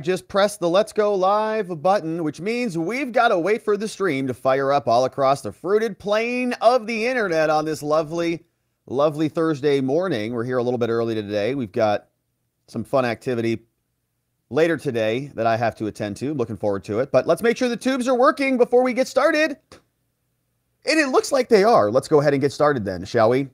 just pressed the Let's Go Live button, which means we've got to wait for the stream to fire up all across the fruited plain of the internet on this lovely, lovely Thursday morning. We're here a little bit early today. We've got some fun activity later today that I have to attend to. Looking forward to it. But let's make sure the tubes are working before we get started. And it looks like they are. Let's go ahead and get started then, shall we?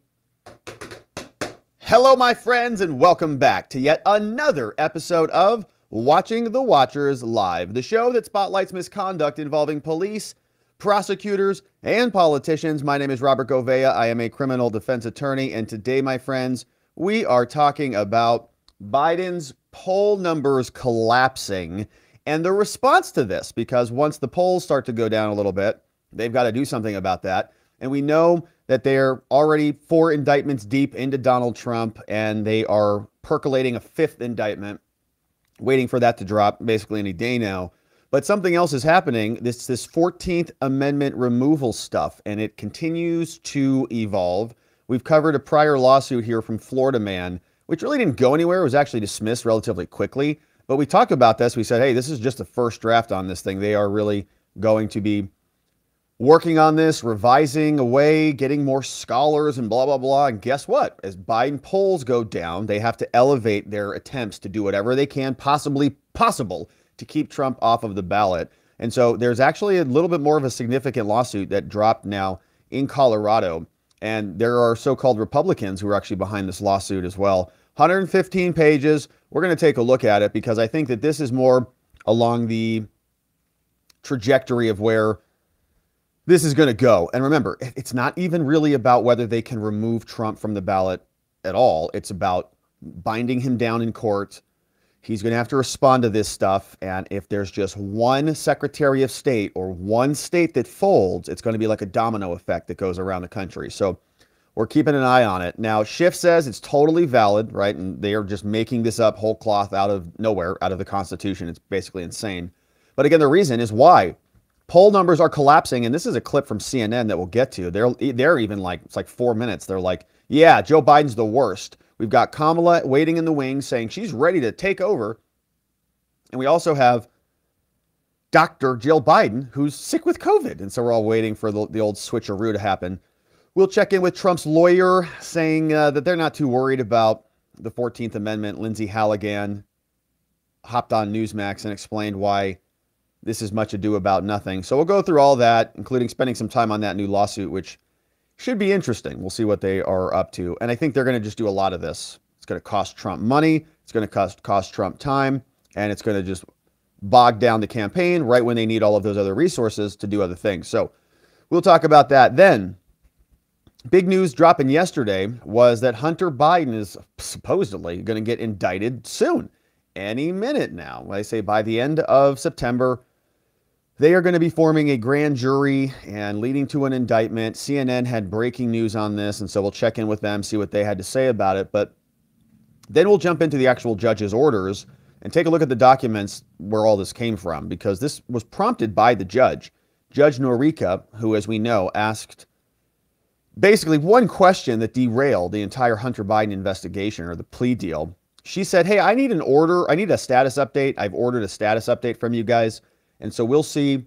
Hello, my friends, and welcome back to yet another episode of Watching the Watchers Live, the show that spotlights misconduct involving police, prosecutors, and politicians. My name is Robert Gouveia. I am a criminal defense attorney, and today, my friends, we are talking about Biden's poll numbers collapsing and the response to this, because once the polls start to go down a little bit, they've got to do something about that. And we know that they're already 4 indictments deep into Donald Trump, and they are percolating a 5th indictment, waiting for that to drop basically any day now. But something else is happening. This 14th Amendment removal stuff, and it continues to evolve. We've covered a prior lawsuit here from Florida man, which really didn't go anywhere. It was actually dismissed relatively quickly. But we talked about this. We said, hey, this is just the first draft on this thing. They are really going to be working on this, revising away, getting more scholars and blah, blah, blah. And guess what? As Biden polls go down, they have to elevate their attempts to do whatever they can possible to keep Trump off of the ballot. And so there's actually a little bit more of a significant lawsuit that dropped now in Colorado. And there are so-called Republicans who are actually behind this lawsuit as well. 115 pages. We're going to take a look at it because I think that this is more along the trajectory of where this is going to go. And remember, it's not even really about whether they can remove Trump from the ballot at all. It's about binding him down in court. He's going to have to respond to this stuff. And if there's just one Secretary of State or one state that folds, it's going to be like a domino effect that goes around the country. So we're keeping an eye on it. Now, Schiff says it's totally valid, right? And they are just making this up whole cloth out of nowhere, out of the Constitution. It's basically insane. But again, the reason is why. Poll numbers are collapsing, and this is a clip from CNN that we'll get to. They're even like, it's like 4 minutes. They're like, yeah, Joe Biden's the worst. We've got Kamala waiting in the wings saying she's ready to take over. And we also have Dr. Jill Biden, who's sick with COVID. And so we're all waiting for the old switcheroo to happen. We'll check in with Trump's lawyer saying that they're not too worried about the 14th Amendment. Lindsey Halligan hopped on Newsmax and explained why this is much ado about nothing. So we'll go through all that, including spending some time on that new lawsuit, which should be interesting. We'll see what they are up to. And I think they're going to just do a lot of this. It's going to cost Trump money. It's going to cost Trump time. And it's going to just bog down the campaign right when they need all of those other resources to do other things. So we'll talk about that. Then, big news dropping yesterday was that Hunter Biden is supposedly going to get indicted soon. Any minute now. I say by the end of September, they are going to be forming a grand jury and leading to an indictment. CNN had breaking news on this, and so we'll check in with them, see what they had to say about it. But then we'll jump into the actual judge's orders and take a look at the documents where all this came from, because this was prompted by the judge, Judge Noreika, who, as we know, asked basically one question that derailed the entire Hunter Biden investigation, or the plea deal. She said, hey, I need an order. I need a status update. I've ordered a status update from you guys. And so we'll see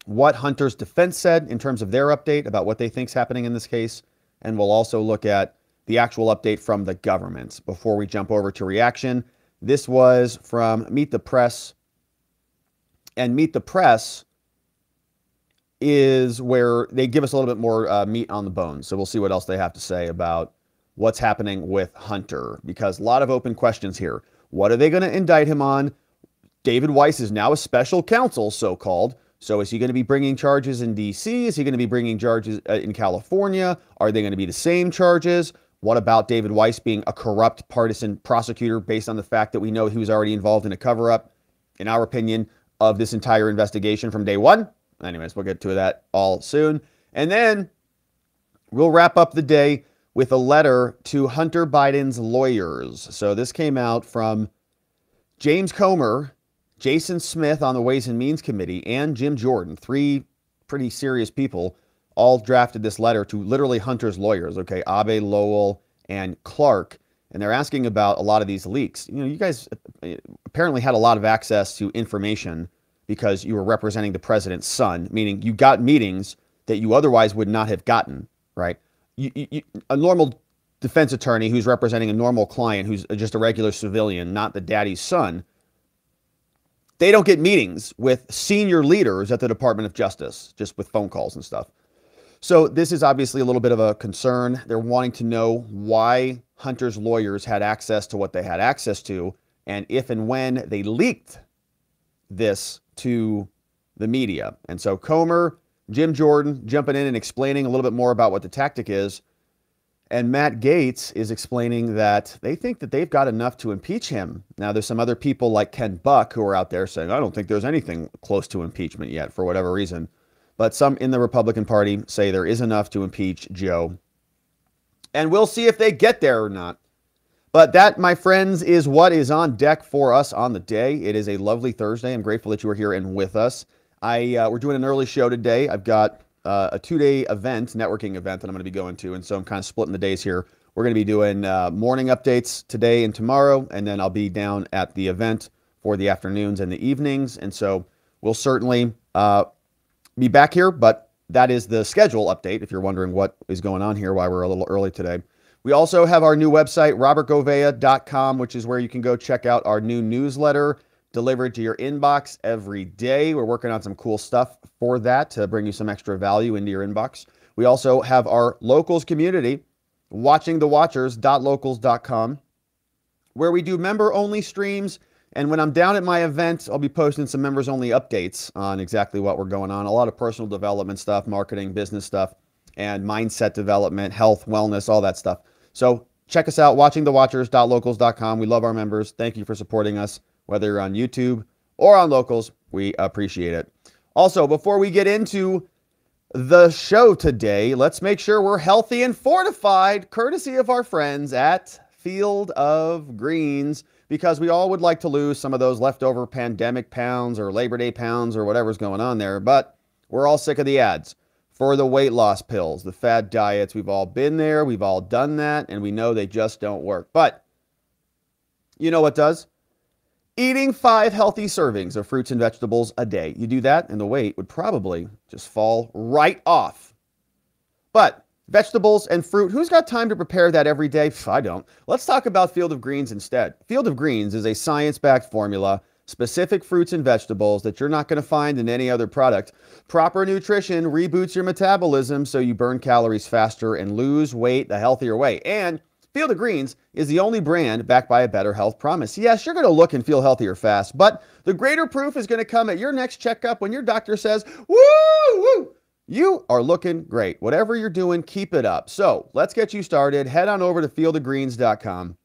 what Hunter's defense said in terms of their update about what they think is happening in this case. And we'll also look at the actual update from the government before we jump over to reaction. This was from Meet the Press. And Meet the Press is where they give us a little bit more meat on the bones. So we'll see what else they have to say about what's happening with Hunter, because a lot of open questions here. What are they going to indict him on? David Weiss is now a special counsel, so-called. So is he going to be bringing charges in D.C.? Is he going to be bringing charges in California? Are they going to be the same charges? What about David Weiss being a corrupt partisan prosecutor based on the fact that we know he was already involved in a cover-up, in our opinion, of this entire investigation from day one? Anyways, we'll get to that all soon. And then we'll wrap up the day with a letter to Hunter Biden's lawyers. So this came out from James Comer, Jason Smith on the Ways and Means Committee, and Jim Jordan, 3 pretty serious people, all drafted this letter to literally Hunter's lawyers, okay, Abe, Lowell, and Clark. and they're asking about a lot of these leaks. You guys apparently had a lot of access to information because you were representing the president's son, meaning you got meetings that you otherwise would not have gotten, right? A normal defense attorney who's representing a normal client who's just a regular civilian, not the daddy's son, they don't get meetings with senior leaders at the Department of Justice, just with phone calls and stuff. So this is obviously a little bit of a concern. They're wanting to know why Hunter's lawyers had access to what they had access to, and if and when they leaked this to the media. And so Comer, Jim Jordan jumping in and explaining a little bit more about what the tactic is. And Matt Gaetz is explaining that they think that they've got enough to impeach him. Now, there's some other people like Ken Buck who are out there saying, I don't think there's anything close to impeachment yet for whatever reason. But some in the Republican Party say there is enough to impeach Joe. And we'll see if they get there or not. But that, my friends, is what is on deck for us on the day. It is a lovely Thursday. I'm grateful that you are here and with us. We're doing an early show today. I've got a 2-day event, networking event that I'm going to be going to. And so I'm kind of splitting the days here. We're going to be doing morning updates today and tomorrow. And then I'll be down at the event for the afternoons and the evenings. And so we'll certainly be back here. But that is the schedule update, if you're wondering what is going on here, why we're a little early today. We also have our new website, robertgovea.com, which is where you can go check out our new newsletter delivered to your inbox every day. We're working on some cool stuff for that to bring you some extra value into your inbox. We also have our locals community, watchingthewatchers.locals.com, where we do member-only streams. And when I'm down at my event, I'll be posting some members-only updates on exactly what we're going on. A lot of personal development stuff, marketing, business stuff, and mindset development, health, wellness, all that stuff. So check us out, watchingthewatchers.locals.com. We love our members. Thank you for supporting us, whether you're on YouTube or on Locals. We appreciate it. Also, before we get into the show today, let's make sure we're healthy and fortified, courtesy of our friends at Field of Greens, because we all would like to lose some of those leftover pandemic pounds or Labor Day pounds or whatever's going on there, but we're all sick of the ads for the weight loss pills, the fad diets. We've all been there, we've all done that, and we know they just don't work. But you know what does? Eating 5 healthy servings of fruits and vegetables a day. You do that, and the weight would probably just fall right off. But vegetables and fruit, who's got time to prepare that every day? I don't. Let's talk about Field of Greens instead. Field of Greens is a science-backed formula, specific fruits and vegetables that you're not going to find in any other product. Proper nutrition reboots your metabolism so you burn calories faster and lose weight the healthier way. And Field of Greens is the only brand backed by a better health promise. Yes, you're going to look and feel healthier fast, but the greater proof is going to come at your next checkup when your doctor says, woo, woo, you are looking great. Whatever you're doing, keep it up. So let's get you started. Head on over to fieldofgreens.com.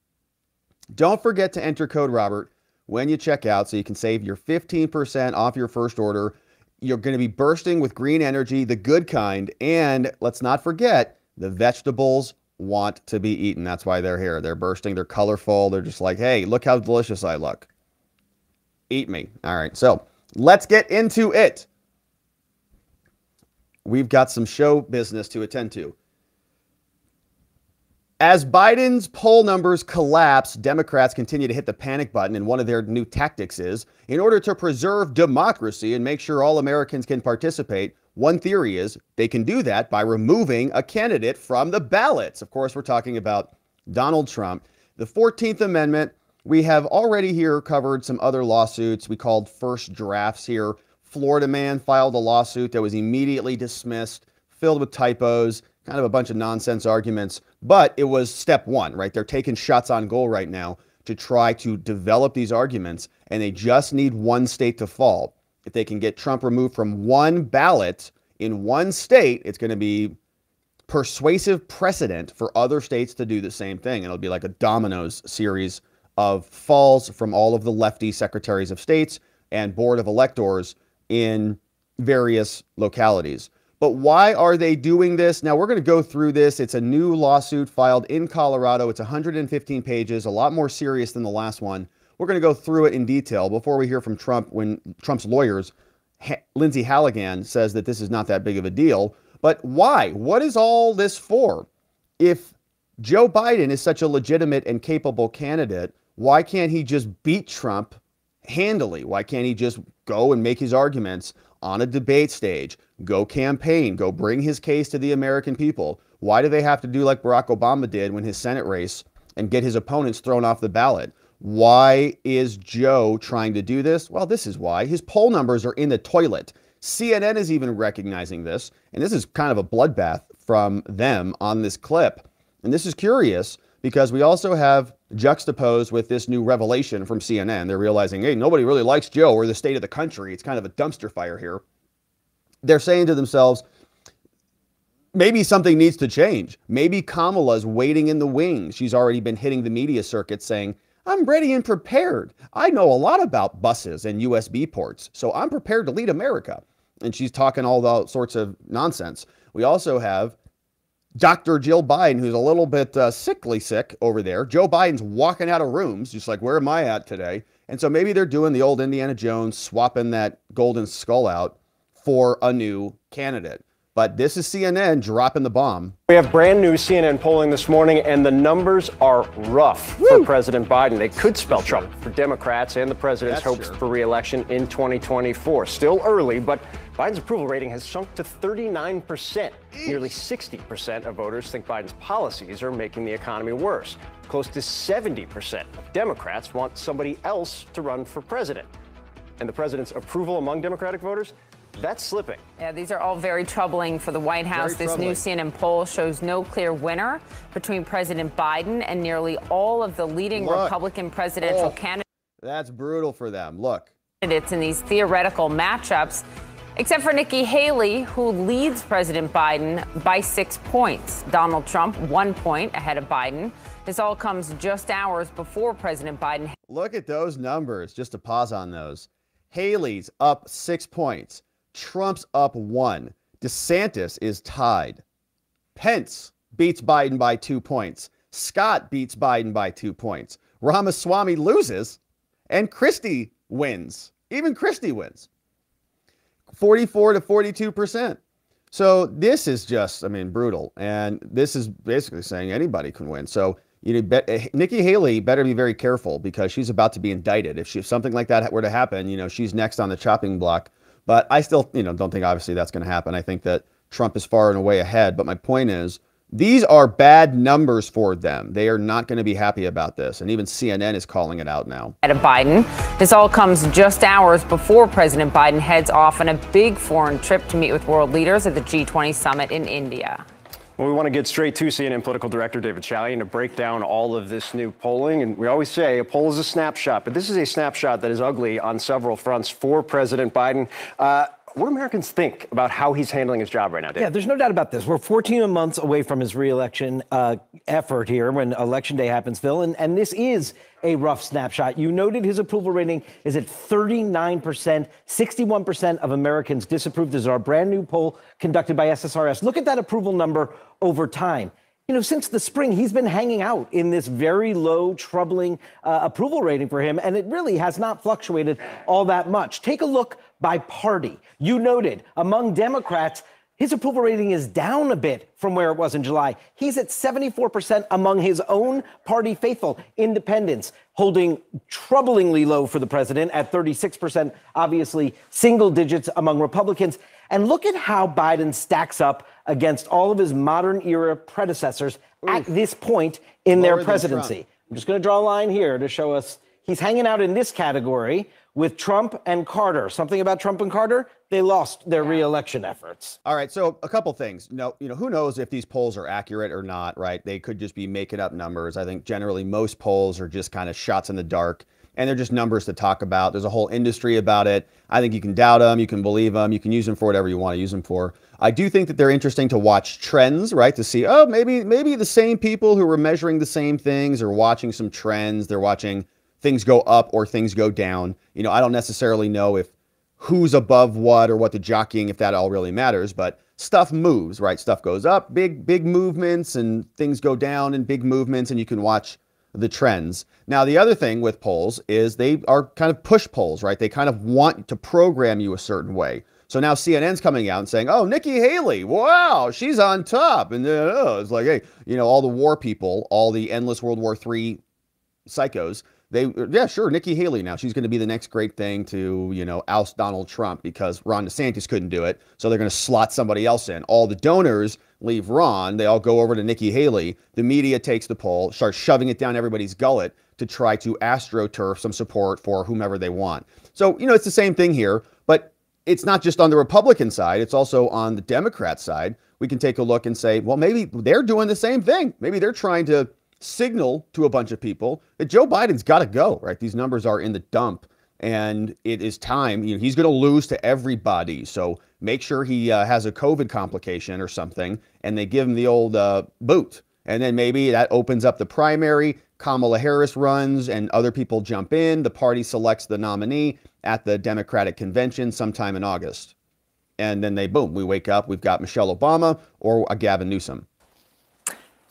Don't forget to enter code Robert when you check out so you can save your 15% off your first order. You're going to be bursting with green energy, the good kind, and let's not forget, the vegetables want to be eaten. That's why they're here. They're bursting. They're colorful. They're just like, hey, look how delicious I look. Eat me. All right, so let's get into it. We've got some show business to attend to. As Biden's poll numbers collapse, Democrats continue to hit the panic button, and one of their new tactics is, in order to preserve democracy and make sure all Americans can participate, one theory is they can do that by removing a candidate from the ballots. Of course, we're talking about Donald Trump. The 14th Amendment, we have already here covered some other lawsuits we called first drafts here. Florida man filed a lawsuit that was immediately dismissed, filled with typos, kind of a bunch of nonsense arguments, but it was step one, right? They're taking shots on goal right now to try to develop these arguments, and they just need one state to fall. If they can get Trump removed from one ballot in one state, it's going to be persuasive precedent for other states to do the same thing. It'll be like a dominoes series of falls from all of the lefty secretaries of states and board of electors in various localities. But why are they doing this? Now, we're going to go through this. It's a new lawsuit filed in Colorado. It's 115 pages, a lot more serious than the last one. We're going to go through it in detail before we hear from Trump when Trump's lawyers, Lindsey Halligan, says that this is not that big of a deal. But why? What is all this for? If Joe Biden is such a legitimate and capable candidate. Why can't he just beat Trump handily? Why can't he just go and make his arguments on a debate stage, go campaign, go bring his case to the American people? Why do they have to do like Barack Obama did when his Senate race and get his opponents thrown off the ballot? Why is Joe trying to do this? Well, this is why. His poll numbers are in the toilet. CNN is even recognizing this, and this is kind of a bloodbath from them on this clip. And this is curious because we also have juxtaposed with this new revelation from CNN. They're realizing, hey, nobody really likes Joe or the state of the country. It's kind of a dumpster fire here. They're saying to themselves, maybe something needs to change. Maybe Kamala's waiting in the wings. She's already been hitting the media circuit saying, I'm ready and prepared. I know a lot about buses and USB ports, so I'm prepared to lead America. And she's talking all sorts of nonsense. We also have Dr. Jill Biden, who's a little bit sickly sick over there. Joe Biden's walking out of rooms, just like, where am I at today? And so maybe they're doing the old Indiana Jones, swapping that golden skull out for a new candidate. But this is CNN dropping the bomb. We have brand new CNN polling this morning, and the numbers are rough for President Biden. They could spell trouble for Democrats and the president's hopes for re-election in 2024. Still early, but Biden's approval rating has sunk to 39%. Nearly 60% of voters think Biden's policies are making the economy worse. Close to 70% of Democrats want somebody else to run for president. And the president's approval among Democratic voters, that's slipping. Yeah, these are all very troubling for the White House. This new CNN poll shows no clear winner between President Biden and nearly all of the leading Republican presidential candidates. That's brutal for them. Look. It's in these theoretical matchups, except for Nikki Haley, who leads President Biden by 6 points. Donald Trump, 1 point ahead of Biden. This all comes just hours before President Biden. Look at those numbers, just to pause on those. Haley's up 6 points. Trump's up 1. DeSantis is tied. Pence beats Biden by 2 points. Scott beats Biden by 2 points. Ramaswamy loses, and Christie wins. Even Christie wins. 44 to 42%. So this is just, I mean, brutal. And this is basically saying anybody can win. So Nikki Haley better be very careful because she's about to be indicted. If something like that were to happen, she's next on the chopping block. But I still, don't think obviously that's going to happen. I think that Trump is far and away ahead. But my point is, these are bad numbers for them. They are not going to be happy about this. And even CNN is calling it out now. Ahead of Biden. This all comes just hours before President Biden heads off on a big foreign trip to meet with world leaders at the G20 summit in India. Well, we want to get straight to CNN political director David Halligan to break down all of this new polling. And we always say a poll is a snapshot, but this is a snapshot that is ugly on several fronts for President Biden. What do Americans think about how he's handling his job right now, Dave? Yeah, there's no doubt about this. We're 14 months away from his re-election effort here when Election Day happens, Phil, and this is a rough snapshot. You noted his approval rating is at 39%. 61% of Americans disapprove. This is our brand new poll conducted by SSRS. Look at that approval number over time. Since the spring, he's been hanging out in this very low, troubling approval rating for him, and it really has not fluctuated all that much. Take a look by party. You noted among Democrats, his approval rating is down a bit from where it was in July. He's at 74% among his own party faithful. Independents holding troublingly low for the president at 36%, obviously single digits among Republicans. And look at how Biden stacks up against all of his modern era predecessors at this point in their presidency. I'm just going to draw a line here to show us he's hanging out in this category with Trump and Carter. Something about Trump and Carter, they lost their re-election efforts. All right, so a couple things. Who knows if these polls are accurate or not, right? They could just be making up numbers. I think generally most polls are just kind of shots in the dark, and they're just numbers to talk about. There's a whole industry about it. I think you can doubt them, you can believe them, you can use them for whatever you want to use them for. I do think that they're interesting to watch trends, right? To see, maybe the same people who were measuring the same things are watching some trends. They're watching things go up or things go down. I don't necessarily know if who's above what or what the jockeying, if that all really matters, but stuff moves, right? Stuff goes up, big movements, and things go down in big movements, and you can watch the trends. Now, the other thing with polls is they are kind of push polls, right? They kind of want to program you a certain way. So now CNN's coming out and saying, oh, Nikki Haley, wow, she's on top. And it's like, hey, all the war people, all the endless World War III psychos, yeah, sure, Nikki Haley now. She's going to be the next great thing to, oust Donald Trump because Ron DeSantis couldn't do it. So they're going to slot somebody else in. All the donors leave Ron. They all go over to Nikki Haley. The media takes the poll, starts shoving it down everybody's gullet to try to astroturf some support for whomever they want. So, it's the same thing here, but it's not just on the Republican side. It's also on the Democrat side. We can take a look and say, well, maybe they're doing the same thing. Maybe they're trying to signal to a bunch of people that Joe Biden's got to go, right? These numbers are in the dump and it is time. He's going to lose to everybody. So make sure he has a COVID complication or something and they give him the old boot. And then maybe that opens up the primary. Kamala Harris runs and other people jump in. The party selects the nominee at the Democratic convention sometime in August. And then we wake up, we've got Michelle Obama or a Gavin Newsom.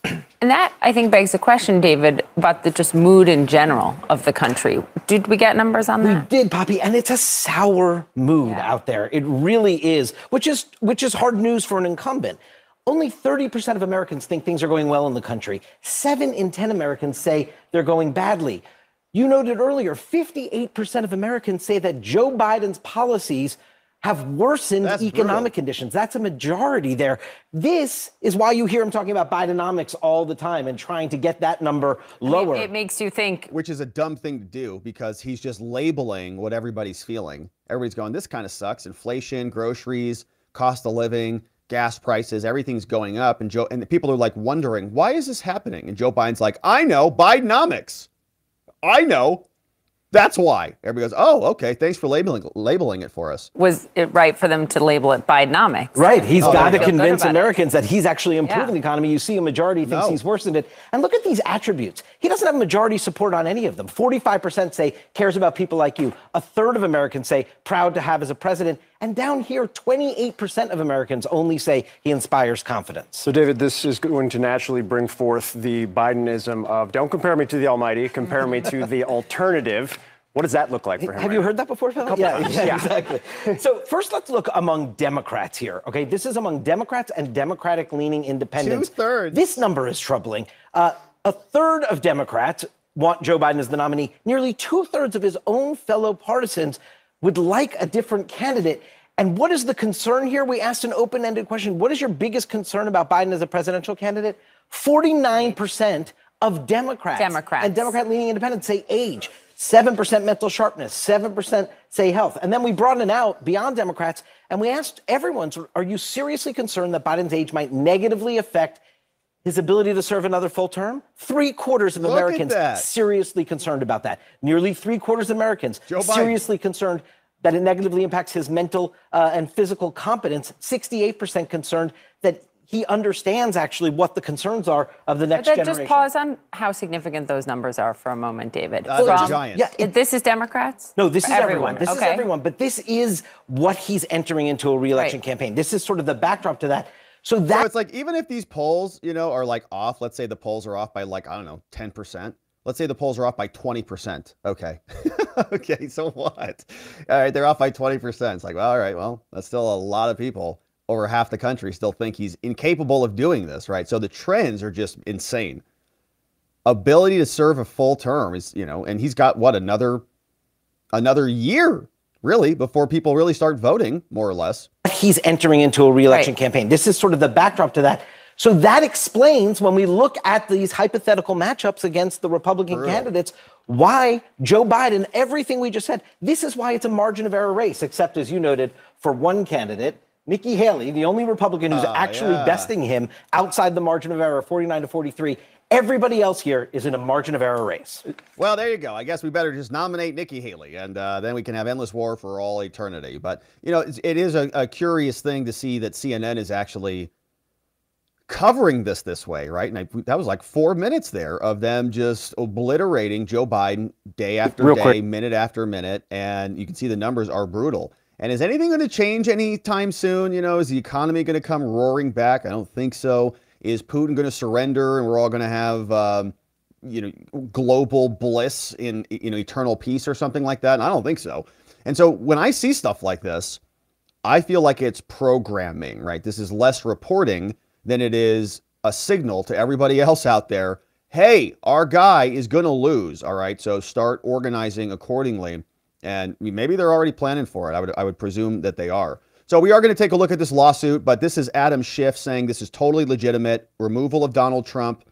And that, I think, begs the question, David, about the just mood in general of the country. Did we get numbers on that? We did, Poppy, and it's a sour mood out there. It really is, which is hard news for an incumbent. Only 30% of Americans think things are going well in the country. 7 in 10 Americans say they're going badly. You noted earlier, 58% of Americans say that Joe Biden's policies have worsened economic conditions. That's a majority there. This is why you hear him talking about Bidenomics all the time and trying to get that number lower. It makes you think. Which is a dumb thing to do because he's just labeling what everybody's feeling. Everybody's going, this kind of sucks. Inflation, groceries, cost of living, gas prices, everything's going up. And the people are like wondering, why is this happening? And Joe Biden's like, I know, Bidenomics. I know. That's why. Everybody goes, oh, okay, thanks for labeling it for us. Was it right for them to label it Bidenomics? Right. He's got to convince Americans that he's actually improving the economy. You see a majority thinks he's worsened it. And look at these attributes. He doesn't have majority support on any of them. 45% say cares about people like you. A third of Americans say proud to have as a president. And down here, 28% of Americans only say he inspires confidence. So, David, this is going to naturally bring forth the Bidenism of don't compare me to the almighty, compare me to the alternative. What does that look like for him? Have you heard that before, Phil? Yeah, exactly. So first, let's look among Democrats here. Okay, this is among Democrats and Democratic-leaning independents. 2/3. This number is troubling. A third of Democrats want Joe Biden as the nominee. Nearly 2/3 of his own fellow partisans would like a different candidate. And what is the concern here? We asked an open-ended question. What is your biggest concern about Biden as a presidential candidate? 49% of Democrats and Democrat-leaning independents say age. 7% mental sharpness, 7% say health. And then we broadened it out beyond Democrats, and we asked everyone, are you seriously concerned that Biden's age might negatively affect his ability to serve another full term? 3/4 of Americans seriously concerned about that. Nearly 3/4 of Americans seriously concerned that it negatively impacts his mental and physical competence. 68% concerned that he understands actually what the concerns are of the next generation. Just pause on how significant those numbers are for a moment, David. They're giant. Yeah, this is Democrats? No, this is everyone. This is everyone. But this is what he's entering into a re-election campaign. This is sort of the backdrop to that. So it's like, even if these polls, are like off, let's say the polls are off by 10%. Let's say the polls are off by 20%. Okay. Okay, so what? All right, they're off by 20%. It's like, well, all right, well, that's still a lot of people. Over half the country still think he's incapable of doing this, right? So the trends are just insane. Ability to serve a full term is, and he's got another year, really, before people really start voting, more or less. He's entering into a re-election campaign. This is sort of the backdrop to that. So that explains, when we look at these hypothetical matchups against the Republican candidates, why Joe Biden, everything we just said, this is why it's a margin of error race, except, as you noted, for one candidate, Nikki Haley, the only Republican who's actually besting him outside the margin of error, 49-43. Everybody else here is in a margin of error race. Well, there you go. I guess we better just nominate Nikki Haley, and then we can have endless war for all eternity. But, it is a curious thing to see that CNN is actually covering this way, right? And that was like 4 minutes there of them just obliterating Joe Biden day after day, minute after minute. And you can see the numbers are brutal. And is anything going to change anytime soon? Is the economy going to come roaring back? I don't think so. Is Putin going to surrender and we're all going to have, global bliss in, eternal peace or something like that? And I don't think so. And so when I see stuff like this, I feel like it's programming, right? This is less reporting than it is a signal to everybody else out there. Hey, our guy is going to lose. All right. So start organizing accordingly. And maybe they're already planning for it. I would presume that they are. So we are going to take a look at this lawsuit, but this is Adam Schiff saying this is totally legitimate. Removal of Donald Trump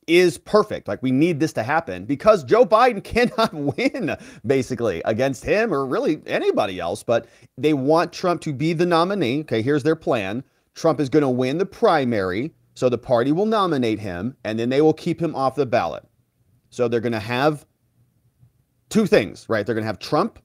is perfect. Like, we need this to happen because Joe Biden cannot win basically against him or really anybody else, but they want Trump to be the nominee. Okay, here's their plan. Trump is going to win the primary, so the party will nominate him and then they will keep him off the ballot. So they're going to have two things, right? They're going to have Trump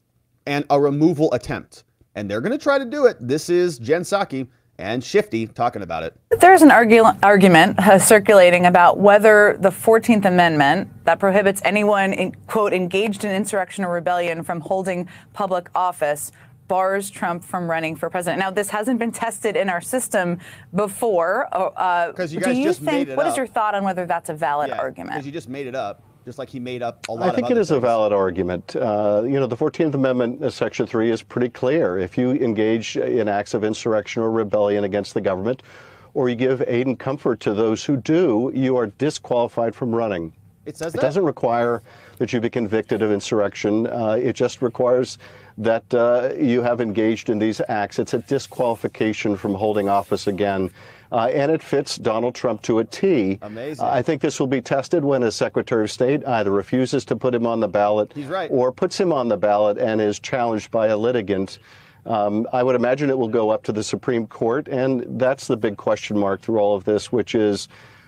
and a removal attempt, and they're going to try to do it. This is Jen Psaki and Shifty talking about it. There's an argument circulating about whether the 14th Amendment that prohibits anyone, quote, engaged in insurrection or rebellion from holding public office bars Trump from running for president. Now, this hasn't been tested in our system before. Because you guys just made it up. What is your thought on whether that's a valid argument? Because you just made it up. Just like he made up a lot of I think it is a valid argument. The 14th Amendment, Section 3 is pretty clear. If you engage in acts of insurrection or rebellion against the government, or you give aid and comfort to those who do, you are disqualified from running. It says that? It doesn't require that you be convicted of insurrection. It just requires that you have engaged in these acts. It's a disqualification from holding office again. And it fits Donald Trump to a T. Amazing. I think this will be tested when a Secretary of State either refuses to put him on the ballot or puts him on the ballot and is challenged by a litigant. I would imagine it will go up to the Supreme Court, and that's the big question mark through all of this, which is,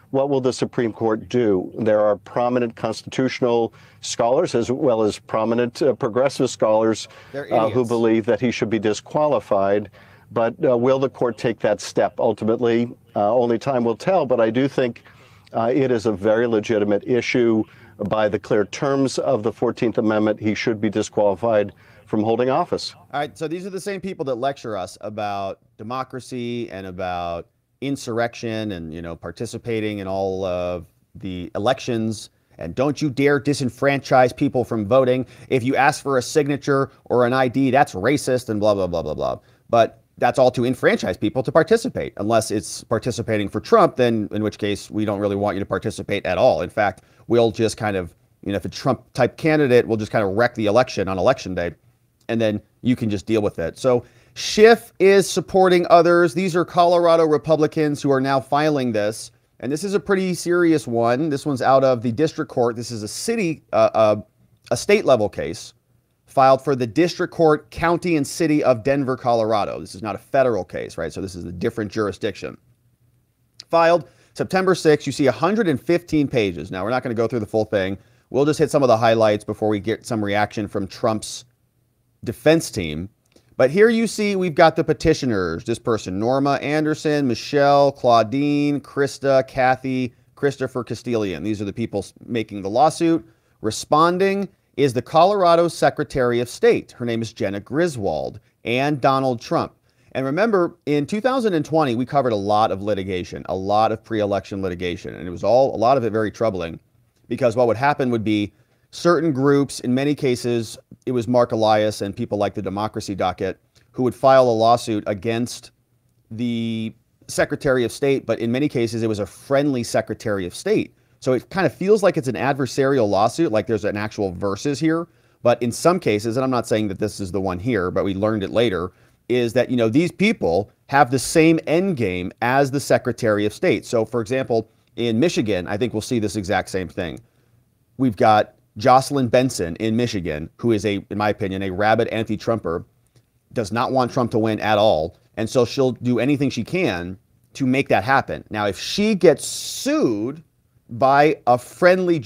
what will the Supreme Court do? There are prominent constitutional scholars as well as prominent progressive scholars who believe that he should be disqualified. But will the court take that step? Ultimately, only time will tell. But I do think it is a very legitimate issue. By the clear terms of the 14th Amendment, he should be disqualified from holding office. All right. So these are the same people that lecture us about democracy and about insurrection and, participating in all of the elections. And don't you dare disenfranchise people from voting. If you ask for a signature or an ID, that's racist and blah, blah, blah, blah, blah. But that's all to enfranchise people to participate, unless it's participating for Trump, then in which case we don't really want you to participate at all. In fact, we'll just kind of, if a Trump type candidate, we'll just kind of wreck the election on election day, and then you can just deal with it. So Schiff is supporting others. These are Colorado Republicans who are now filing this, and this is a pretty serious one. This one's out of the district court. This is a state level case filed for the District Court, County and City of Denver, Colorado. This is not a federal case, right? So this is a different jurisdiction. Filed September 6th. You see 115 pages. Now, we're not going to go through the full thing. We'll just hit some of the highlights before we get some reaction from Trump's defense team. But here you see we've got the petitioners. This person, Norma Anderson, Michelle, Claudine, Krista, Kathy, Christopher Castilian. These are the people making the lawsuit. Responding is the Colorado Secretary of State. Her name is Jenna Griswold, and Donald Trump. And remember, in 2020, we covered a lot of litigation, a lot of pre-election litigation, and it was a lot of it very troubling, because what would happen would be certain groups, in many cases, it was Mark Elias and people like the Democracy Docket, who would file a lawsuit against the Secretary of State, but in many cases, it was a friendly Secretary of State. So it kind of feels like it's an adversarial lawsuit, like there's an actual versus here. But in some cases, and I'm not saying that this is the one here, but we learned it later, is that, these people have the same end game as the Secretary of State. So, for example, in Michigan, I think we'll see this exact same thing. We've got Jocelyn Benson in Michigan, who is, in my opinion, a rabid anti-Trumper, does not want Trump to win at all. And so she'll do anything she can to make that happen. Now, if she gets sued by a friendly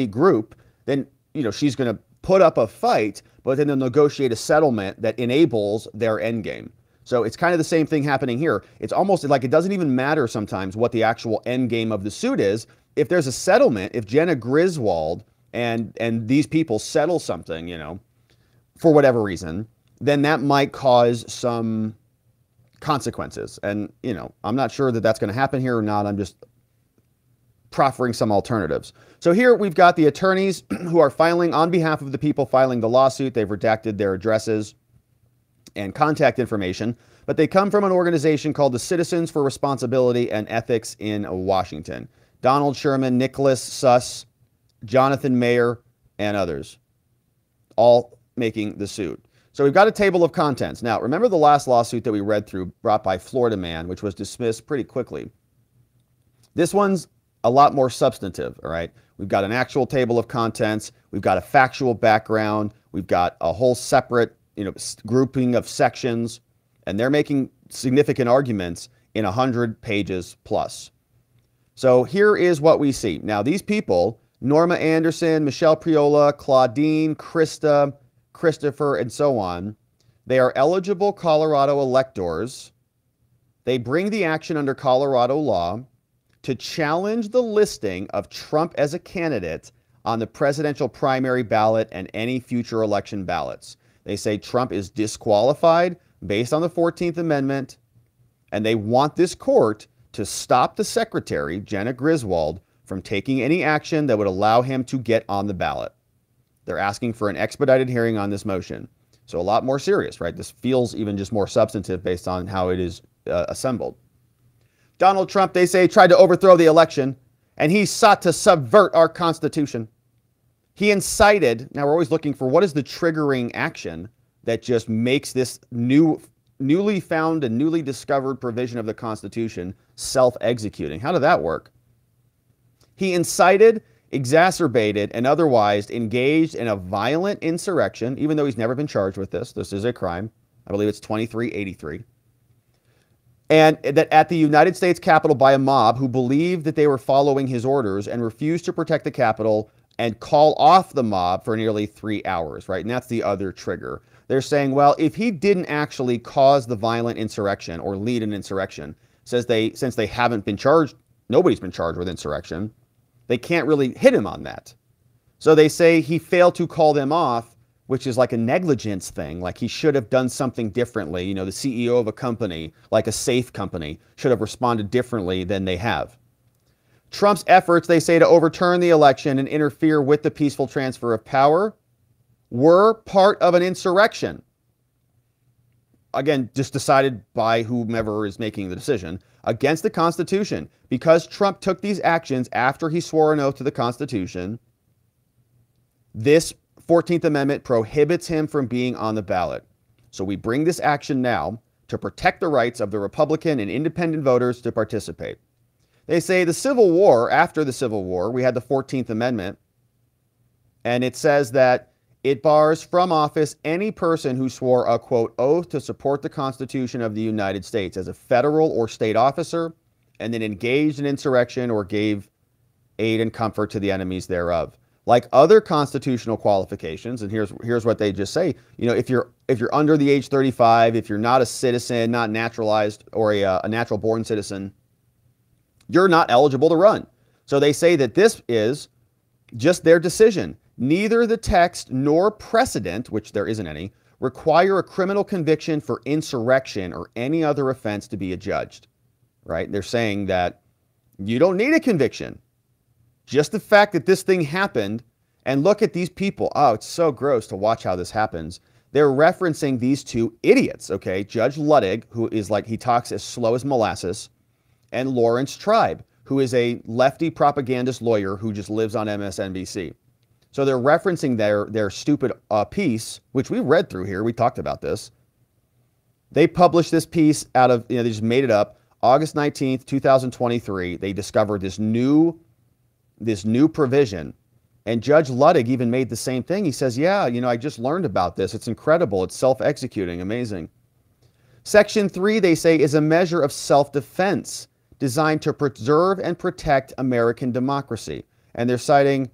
group, then she's going to put up a fight, but then they'll negotiate a settlement that enables their end game. So it's kind of the same thing happening here. It's almost like it doesn't even matter sometimes what the actual end game of the suit is. If there's a settlement, if Jenna Griswold and these people settle something, for whatever reason, then that might cause some consequences. And, I'm not sure that that's going to happen here or not. I'm just proffering some alternatives. So here we've got the attorneys who are filing on behalf of the people filing the lawsuit. They've redacted their addresses. and contact information, but they come from an organization called the Citizens for Responsibility and Ethics in Washington. Donald Sherman, Nicholas Suss, Jonathan Mayer, and others, all making the suit. So we've got a table of contents. Now, remember the last lawsuit that we read through brought by Florida Man, which was dismissed pretty quickly. This one's a lot more substantive, all right? We've got an actual table of contents. We've got a factual background. We've got a whole separate, grouping of sections, and they're making significant arguments in 100 pages plus. So here is what we see. Now, these people, Norma Anderson, Michelle Priola, Claudine, Krista, Christopher, and so on, they are eligible Colorado electors. They bring the action under Colorado law to challenge the listing of Trump as a candidate on the presidential primary ballot and any future election ballots. They say Trump is disqualified based on the 14th Amendment, and they want this court to stop the secretary, Jenna Griswold, from taking any action that would allow him to get on the ballot. They're asking for an expedited hearing on this motion. So a lot more serious, right? This feels even just more substantive based on how it is assembled. Donald Trump, they say, tried to overthrow the election, and he sought to subvert our Constitution. He incited, now we're always looking for what is the triggering action that just makes this newly found and newly discovered provision of the Constitution self-executing. How did that work? He incited, exacerbated, and otherwise engaged in a violent insurrection, even though he's never been charged with this. This is a crime. I believe it's 2383. And that at the United States Capitol by a mob who believed that they were following his orders and refused to protect the Capitol and call off the mob for nearly 3 hours, right? And that's the other trigger. They're saying, well, if he didn't actually cause the violent insurrection or lead an insurrection, since they haven't been charged, nobody's been charged with insurrection, they can't really hit him on that. So they say he failed to call them off, which is like a negligence thing, like he should have done something differently. The CEO of a company, like a safe company, should have responded differently than they have. Trump's efforts, they say, to overturn the election and interfere with the peaceful transfer of power were part of an insurrection. Again, just decided by whomever is making the decision against the Constitution. Because Trump took these actions after he swore an oath to the Constitution, this 14th Amendment prohibits him from being on the ballot. So we bring this action now to protect the rights of the Republican and independent voters to participate. They say the Civil War, after the Civil War, we had the 14th Amendment, and it says that it bars from office any person who swore a, quote, oath to support the Constitution of the United States as a federal or state officer, and then engaged in insurrection or gave aid and comfort to the enemies thereof. Like other constitutional qualifications, and here's what they just say, if you're under the age 35, if you're not a citizen, not naturalized, or a natural born citizen, you're not eligible to run. So they say that this is just their decision. Neither the text nor precedent, which there isn't any, require a criminal conviction for insurrection or any other offense to be adjudged, right? They're saying that you don't need a conviction. Just the fact that this thing happened, and look at these people. Oh, it's so gross to watch how this happens. They're referencing these two idiots, okay? Judge Luttig, who is he talks as slow as molasses, and Lawrence Tribe, who is a lefty propagandist lawyer who just lives on MSNBC. So they're referencing their stupid piece, which we read through here. We talked about this. They published this piece out of, they just made it up. August 19th, 2023, they discovered this new provision. And Judge Luttig even made the same thing. He says, yeah, I just learned about this. It's incredible. It's self-executing. Amazing. Section 3, they say, is a measure of self-defense designed to preserve and protect American democracy. And they're citing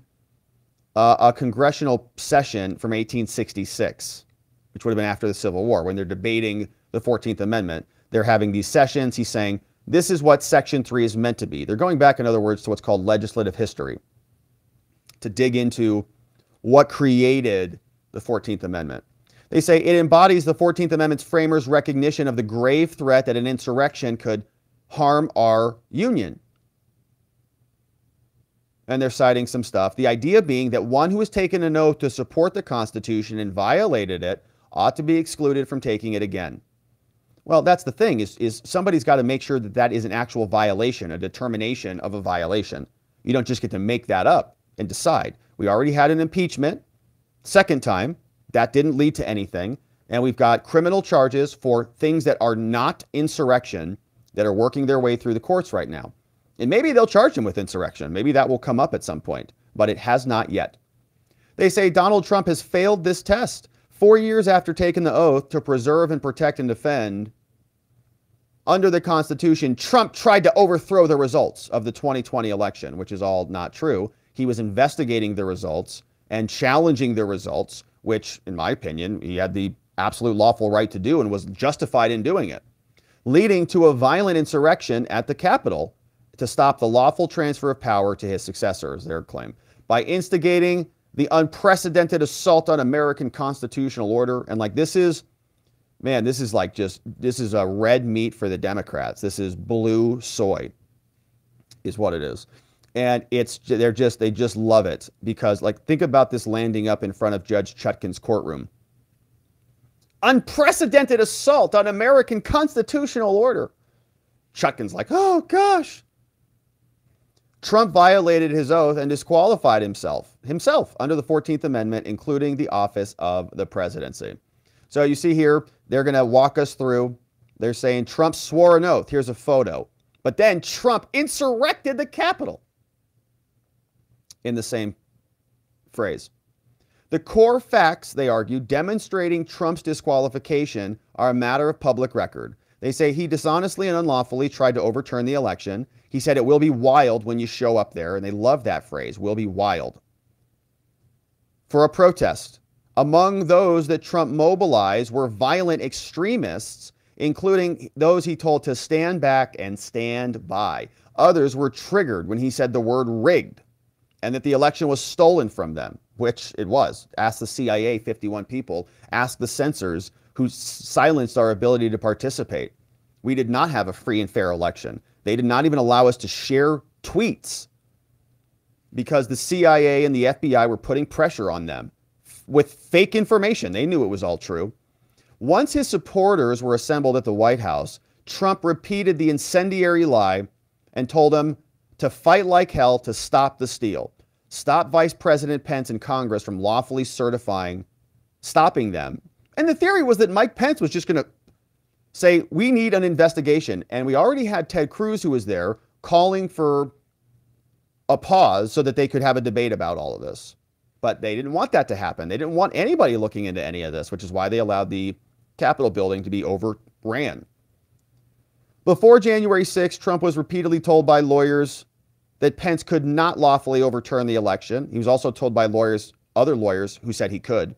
a congressional session from 1866, which would have been after the Civil War, when they're debating the 14th Amendment. They're having these sessions. He's saying, this is what Section 3 is meant to be. They're going back, in other words, to what's called legislative history to dig into what created the 14th Amendment. They say it embodies the 14th Amendment's framers' recognition of the grave threat that an insurrection could harm our union. And they're citing some stuff. The idea being that one who has taken an oath to support the Constitution and violated it ought to be excluded from taking it again. Well, that's the thing, is somebody's got to make sure that that is an actual violation, a determination of a violation. You don't just get to make that up and decide. We already had an impeachment, second time. That didn't lead to anything. And we've got criminal charges for things that are not insurrection that are working their way through the courts right now. And maybe they'll charge him with insurrection. Maybe that will come up at some point, but it has not yet. They say Donald Trump has failed this test. 4 years after taking the oath to preserve and protect and defend under the Constitution, Trump tried to overthrow the results of the 2020 election, which is all not true. He was investigating the results and challenging the results, which, in my opinion, he had the absolute lawful right to do and was justified in doing it, leading to a violent insurrection at the Capitol to stop the lawful transfer of power to his successors, their claim, by instigating the unprecedented assault on American constitutional order. And like, this is, man, this is like this is a red meat for the Democrats. This is blue soy is what it is. And they just love it because, like, think about this landing up in front of Judge Chutkan's courtroom. Unprecedented assault on American constitutional order. Chutkan's like, oh gosh. Trump violated his oath and disqualified himself under the 14th Amendment, including the office of the presidency. So you see here, they're going to walk us through. They're saying Trump swore an oath. Here's a photo. But then Trump insurrected the Capitol in the same phrase. The core facts, they argue, demonstrating Trump's disqualification are a matter of public record. They say he dishonestly and unlawfully tried to overturn the election. He said it will be wild when you show up there, and they love that phrase, will be wild, for a protest. Among those that Trump mobilized were violent extremists, including those he told to stand back and stand by. Others were triggered when he said the word rigged and that the election was stolen from them, which it was. Ask the CIA, 51 people. Ask the censors who silenced our ability to participate. We did not have a free and fair election. They did not even allow us to share tweets because the CIA and the FBI were putting pressure on them with fake information. They knew it was all true. Once his supporters were assembled at the White House, Trump repeated the incendiary lie and told them to fight like hell to stop the steal. Stop Vice President Pence and Congress from lawfully stopping them. And the theory was that Mike Pence was just going to say, we need an investigation. And we already had Ted Cruz, who was there, calling for a pause so that they could have a debate about all of this. But they didn't want that to happen. They didn't want anybody looking into any of this, which is why they allowed the Capitol building to be overran. Before January 6th, Trump was repeatedly told by lawyers that Pence could not lawfully overturn the election. He was also told by other lawyers who said he could.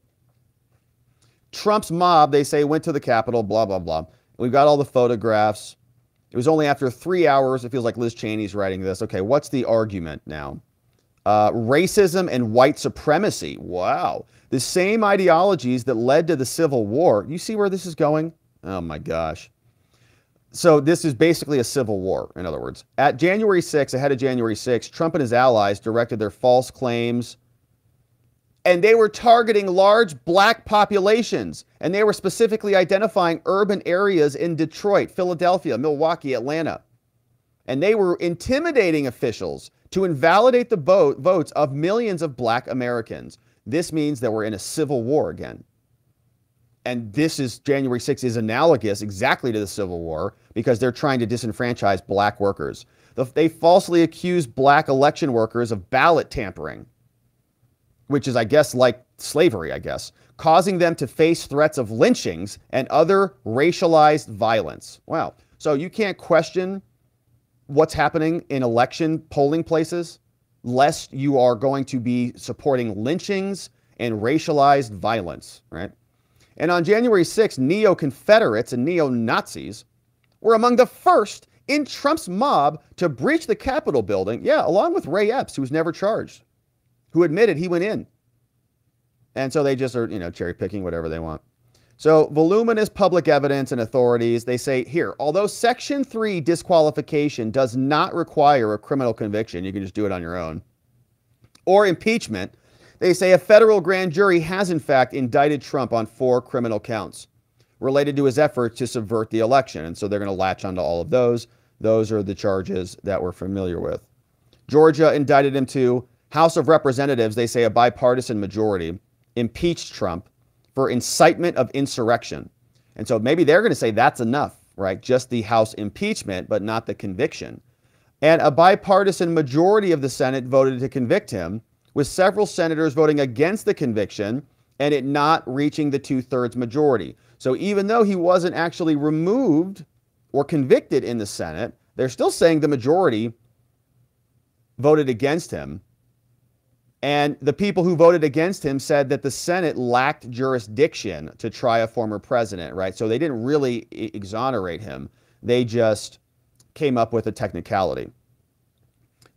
Trump's mob, they say, went to the Capitol, blah, blah, blah. We've got all the photographs. It was only after 3 hours. It feels like Liz Cheney's writing this. Okay, what's the argument now? Racism and white supremacy. Wow. The same ideologies that led to the Civil War. You see where this is going? Oh my gosh. So this is basically a civil war, in other words. At January 6th, ahead of January 6th, Trump and his allies directed their false claims, and they were targeting large black populations, and they were specifically identifying urban areas in Detroit, Philadelphia, Milwaukee, Atlanta. And they were intimidating officials to invalidate the votes of millions of black Americans. This means that we're in a civil war again. And January 6th is analogous exactly to the Civil War because they're trying to disenfranchise black workers. They falsely accused black election workers of ballot tampering, which is, I guess, like slavery, causing them to face threats of lynchings and other racialized violence. Wow. So you can't question what's happening in election polling places lest you are going to be supporting lynchings and racialized violence, right? And on January 6th, neo-Confederates and neo-Nazis were among the first in Trump's mob to breach the Capitol building. Yeah, along with Ray Epps, who was never charged, who admitted he went in. And so they just are, cherry picking whatever they want. So voluminous public evidence and authorities, they say here, although Section 3 disqualification does not require a criminal conviction, you can just do it on your own, or impeachment, They say a federal grand jury has in fact indicted Trump on 4 criminal counts related to his efforts to subvert the election. And so they're going to latch onto all of those. Those are the charges that we're familiar with. Georgia indicted him too. House of Representatives, they say a bipartisan majority, impeached Trump for incitement of insurrection. And so maybe they're going to say that's enough, right? Just the House impeachment, but not the conviction. And a bipartisan majority of the Senate voted to convict him, with several senators voting against the conviction and it not reaching the 2/3 majority. So even though he wasn't actually removed or convicted in the Senate, they're still saying the majority voted against him. And the people who voted against him said that the Senate lacked jurisdiction to try a former president, right? So they didn't really exonerate him. They just came up with a technicality.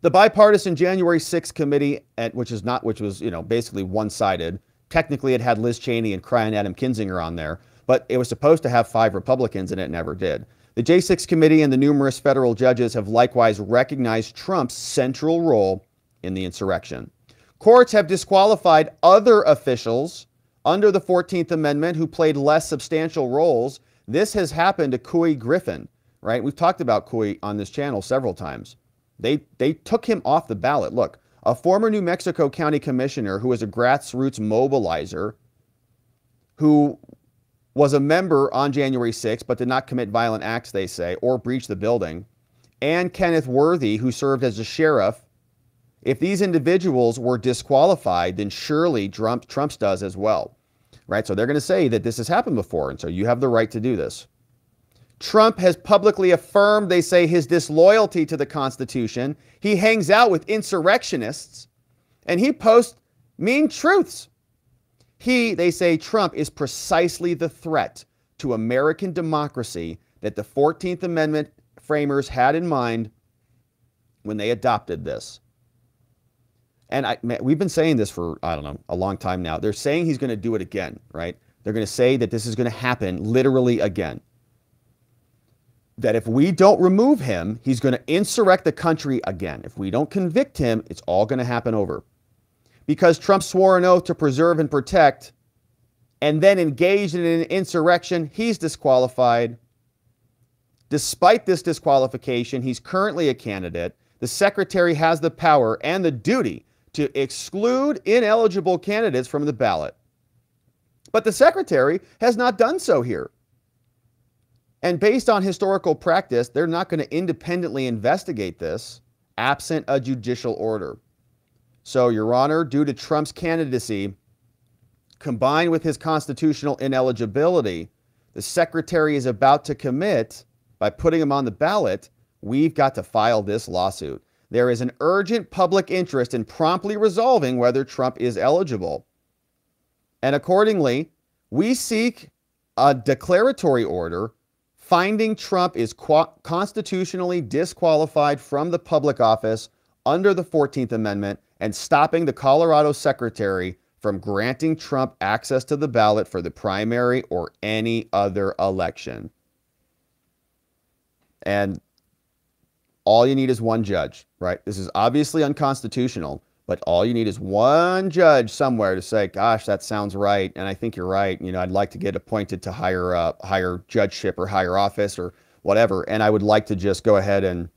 The bipartisan January 6th committee, which was, basically one-sided. Technically, it had Liz Cheney and crying Adam Kinzinger on there, but it was supposed to have 5 Republicans and it never did. The J6 committee and the numerous federal judges have likewise recognized Trump's central role in the insurrection. Courts have disqualified other officials under the 14th Amendment who played less substantial roles. This has happened to Couy Griffin, right? We've talked about Couy on this channel several times. They took him off the ballot. Look, a former New Mexico County commissioner who was a grassroots mobilizer, who was a member on January 6th but did not commit violent acts, they say, or breach the building, and Kenneth Worthy, who served as a sheriff. If these individuals were disqualified, then surely Trump's does as well, right? So they're going to say that this has happened before, and so you have the right to do this. Trump has publicly affirmed, they say, his disloyalty to the Constitution. He hangs out with insurrectionists, and he posts mean truths. They say, Trump is precisely the threat to American democracy that the 14th Amendment framers had in mind when they adopted this. And we've been saying this for, a long time now. They're saying he's going to do it again, right? They're going to say that this is going to happen literally again. That if we don't remove him, he's going to insurrect the country again. If we don't convict him, it's all going to happen over. Because Trump swore an oath to preserve and protect and then engaged in an insurrection, he's disqualified. Despite this disqualification, he's currently a candidate. The secretary has the power and the duty to exclude ineligible candidates from the ballot. But the secretary has not done so here. And based on historical practice, they're not going to independently investigate this absent a judicial order. So, Your Honor, due to Trump's candidacy, combined with his constitutional ineligibility, the secretary is about to commit, by putting him on the ballot, we've got to file this lawsuit. There is an urgent public interest in promptly resolving whether Trump is eligible. And accordingly, we seek a declaratory order finding Trump is constitutionally disqualified from the public office under the 14th Amendment and stopping the Colorado secretary from granting Trump access to the ballot for the primary or any other election. And all you need is one judge, right? This is obviously unconstitutional, but all you need is one judge somewhere to say, gosh, that sounds right, and I think you're right. I'd like to get appointed to higher judgeship or higher office or whatever, and I would like to just go ahead and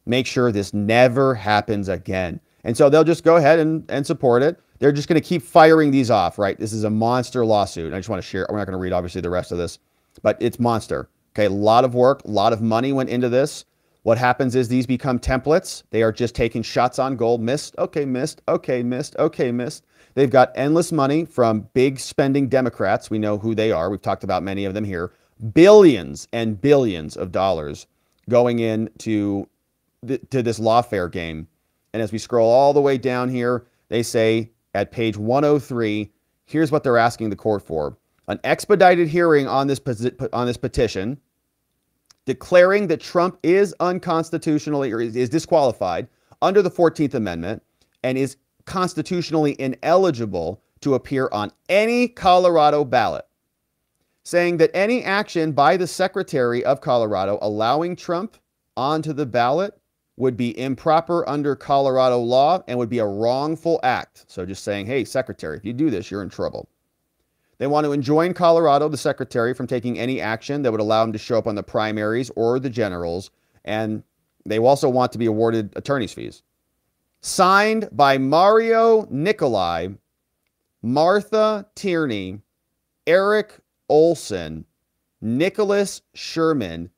make sure this never happens again. And so they'll just go ahead and support it. They're just going to keep firing these off, right? This is a monster lawsuit. I just want to share. We're not going to read, obviously, the rest of this, but it's monster. Okay, a lot of work, a lot of money went into this. What happens is these become templates. They are just taking shots on goal. Missed, okay, missed, okay, missed, okay, missed. They've got endless money from big spending Democrats. We know who they are. We've talked about many of them here. Billions and billions of dollars going into to this lawfare game. And as we scroll all the way down here, they say at page 103, here's what they're asking the court for. An expedited hearing on this petition, declaring that Trump is unconstitutionally or is disqualified under the 14th Amendment and is constitutionally ineligible to appear on any Colorado ballot, saying that any action by the Secretary of Colorado allowing Trump onto the ballot would be improper under Colorado law and would be a wrongful act. So just saying, hey, Secretary, if you do this, you're in trouble. They want to enjoin Colorado, the Secretary, from taking any action that would allow him to show up on the primaries or the generals. And they also want to be awarded attorney's fees. Signed by Mario Nicolai, Martha Tierney, Eric Olson, Nicholas Sherman,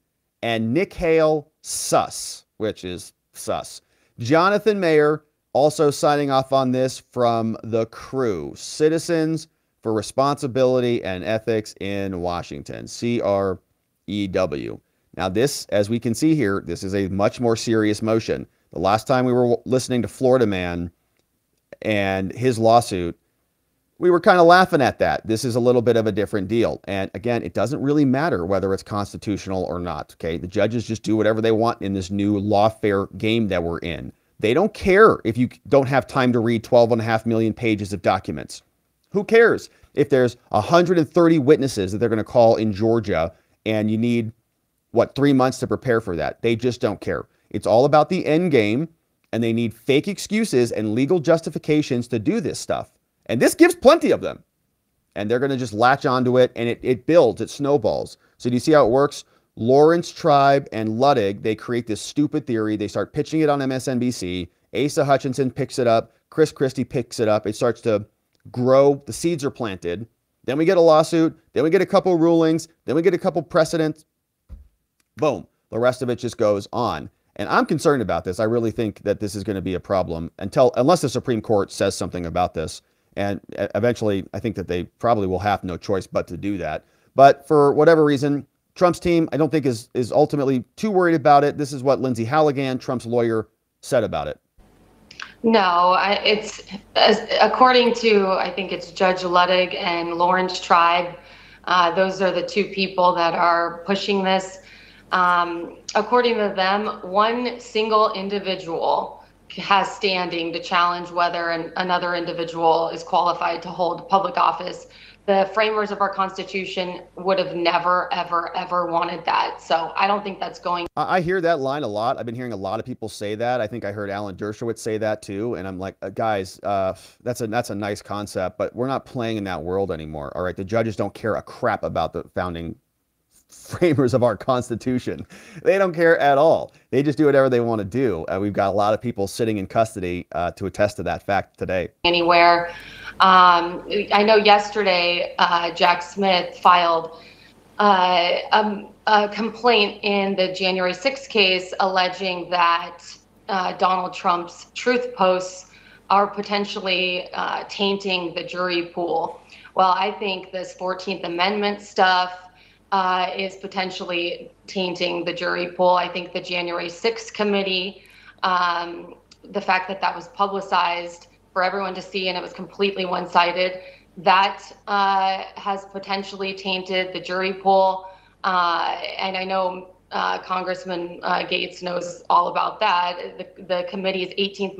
and Mikhail Suss, which is sus. Jonathan Mayer also signing off on this from the crew. Citizens for Responsibility and Ethics in Washington, CREW. Now this, as we can see here, this is a much more serious motion. The last time we were listening to Florida Man and his lawsuit, we were kind of laughing at that. This is a little bit of a different deal. And again, it doesn't really matter whether it's constitutional or not, okay? The judges just do whatever they want in this new lawfare game that we're in. They don't care if you don't have time to read 12.5 million pages of documents. Who cares if there's 130 witnesses that they're going to call in Georgia and you need, 3 months to prepare for that? They just don't care. It's all about the end game, and they need fake excuses and legal justifications to do this stuff. And this gives plenty of them. And they're going to just latch onto it, and it builds, it snowballs. So do you see how it works? Lawrence Tribe and Ludwig, they create this stupid theory. They start pitching it on MSNBC. Asa Hutchinson picks it up. Chris Christie picks it up. It starts to grow. The seeds are planted. Then we get a lawsuit. Then we get a couple rulings. Then we get a couple precedents. Boom. The rest of it just goes on. And I'm concerned about this. I really think that this is going to be a problem unless the Supreme Court says something about this. And eventually, I think that they probably will have no choice but to do that. But for whatever reason, Trump's team, I don't think is ultimately too worried about it. This is what Lindsey Halligan, Trump's lawyer, said about it. No, it's according to, I think it's Judge Ludwig and Lawrence Tribe. Those are the two people that are pushing this. According to them, one single individual has standing to challenge whether another individual is qualified to hold public office. The framers of our Constitution would have never, ever, ever wanted that. So I don't think that's going. I hear that line a lot. I've been hearing a lot of people say that. I think I heard Alan Dershowitz say that too. And I'm like, guys, that's a nice concept, but we're not playing in that world anymore. All right. The judges don't care a crap about the founding framers of our Constitution. They don't care at all. They just do whatever they want to do. We've got a lot of people sitting in custody to attest to that fact today. Anywhere. I know yesterday Jack Smith filed a complaint in the January 6th case alleging that Donald Trump's truth posts are potentially tainting the jury pool. Well, I think this 14th Amendment stuff is potentially tainting the jury pool. I think the January 6th committee, the fact that that was publicized for everyone to see and it was completely one-sided, that has potentially tainted the jury pool. And I know Congressman Gaetz knows all about that. The committee's 18th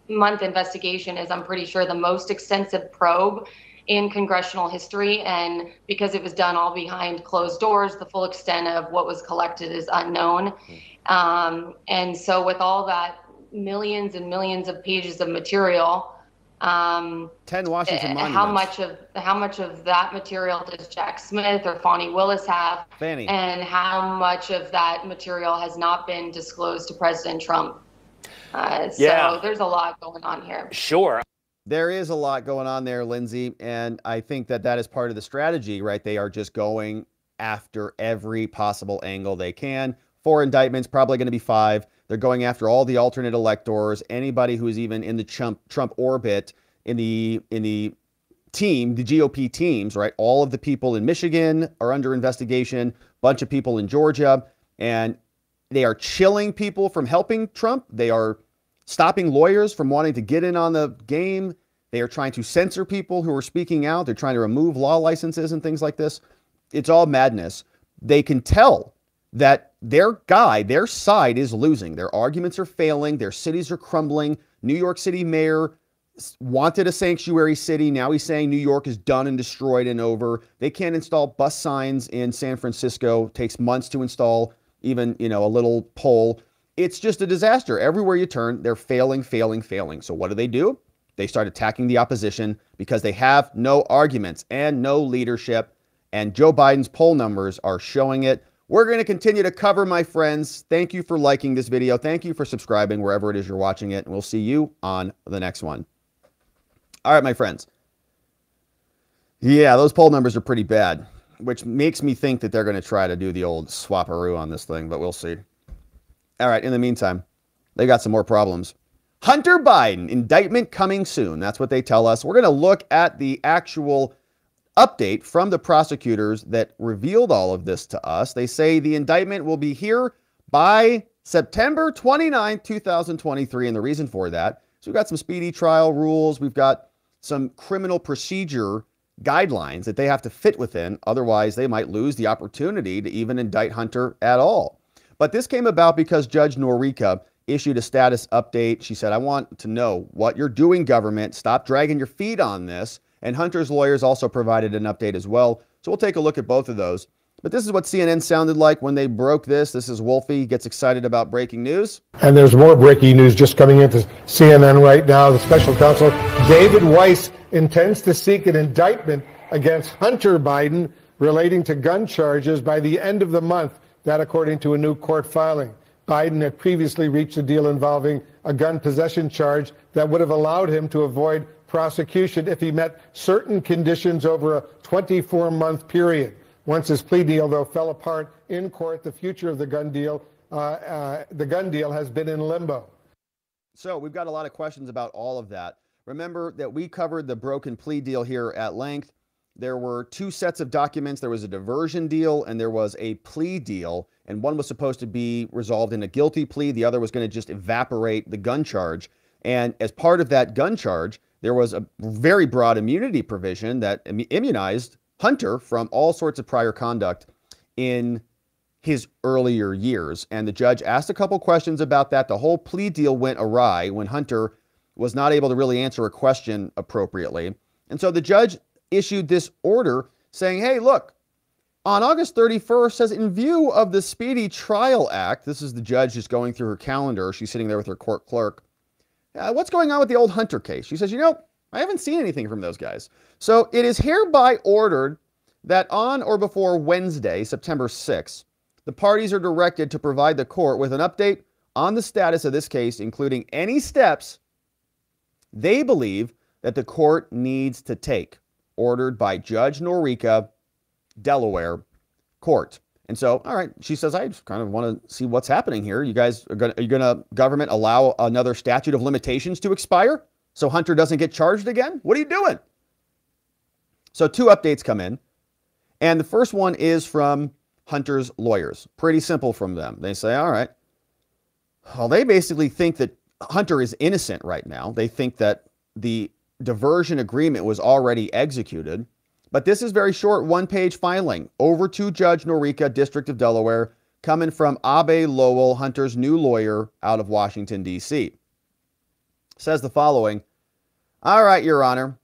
month investigation is, I'm pretty sure, the most extensive probe in congressional history, and because it was done all behind closed doors, the full extent of what was collected is unknown. And so with all that millions and millions of pages of material, 10 Washington monuments. How much of that material does Jack Smith or Fani Willis have? Fannie. And how much of that material has not been disclosed to President Trump? So there's a lot going on here. Sure. There is a lot going on there, Lindsey, and I think that is part of the strategy, right? They are just going after every possible angle they can. 4 indictments, probably going to be 5. They're going after all the alternate electors, anybody who's even in the Trump orbit, in the team, the GOP teams, right? All of the people in Michigan are under investigation, bunch of people in Georgia, and they are chilling people from helping Trump. They are stopping lawyers from wanting to get in on the game. They are trying to censor people who are speaking out. They're trying to remove law licenses and things like this. It's all madness. They can tell that their side is losing. Their arguments are failing. Their cities are crumbling. New York City mayor wanted a sanctuary city. Now he's saying New York is done and destroyed and over. They can't install bus signs in San Francisco. It takes months to install even, a little pole. It's just a disaster. Everywhere you turn, they're failing, failing, failing. So what do? They start attacking the opposition because they have no arguments and no leadership. And Joe Biden's poll numbers are showing it. We're going to continue to cover, my friends. Thank you for liking this video. Thank you for subscribing wherever it is you're watching it. And we'll see you on the next one. All right, my friends. Yeah, those poll numbers are pretty bad, which makes me think that they're going to try to do the old swapperoo on this thing, but we'll see. All right, in the meantime, they got some more problems. Hunter Biden, indictment coming soon. That's what they tell us. We're going to look at the actual update from the prosecutors that revealed all of this to us. They say the indictment will be here by September 29, 2023. And the reason for that is we've got some speedy trial rules. We've got some criminal procedure guidelines that they have to fit within. Otherwise, they might lose the opportunity to even indict Hunter at all. But this came about because Judge Noreika issued a status update. She said, I want to know what you're doing, government. Stop dragging your feet on this. And Hunter's lawyers also provided an update as well. So we'll take a look at both of those. But this is what CNN sounded like when they broke this. This is Wolfie gets excited about breaking news. And there's more breaking news just coming into CNN right now. The special counsel, David Weiss, intends to seek an indictment against Hunter Biden relating to gun charges by the end of the month. That according to a new court filing. Biden had previously reached a deal involving a gun possession charge that would have allowed him to avoid prosecution if he met certain conditions over a 24-month period. Once his plea deal, though, fell apart in court, the future of the gun deal has been in limbo. So we've got a lot of questions about all of that. Remember that we covered the broken plea deal here at length. There were two sets of documents. There was a diversion deal and there was a plea deal. And one was supposed to be resolved in a guilty plea. The other was going to just evaporate the gun charge. And as part of that gun charge, there was a very broad immunity provision that immunized Hunter from all sorts of prior conduct in his earlier years. And the judge asked a couple questions about that. The whole plea deal went awry when Hunter was not able to really answer a question appropriately. And so the judge issued this order saying, hey, look, on August 31st, says in view of the Speedy Trial Act, this is the judge just going through her calendar. She's sitting there with her court clerk. What's going on with the old Hunter case? She says, you know, I haven't seen anything from those guys. So it is hereby ordered that on or before Wednesday, September 6th, the parties are directed to provide the court with an update on the status of this case, including any steps they believe that the court needs to take. Ordered by Judge Noreika, Delaware court. And so, all right, she says, I just kind of want to see what's happening here. You guys are going to government allow another statute of limitations to expire so Hunter doesn't get charged again? What are you doing? So two updates come in. And the first one is from Hunter's lawyers. Pretty simple from them. They say, all right, well, they basically think that Hunter is innocent right now. They think that the diversion agreement was already executed. But this is very short, one-page filing over to Judge Noreika, District of Delaware, coming from Abe Lowell, Hunter's new lawyer out of Washington, D.C. Says the following, all right, Your Honor,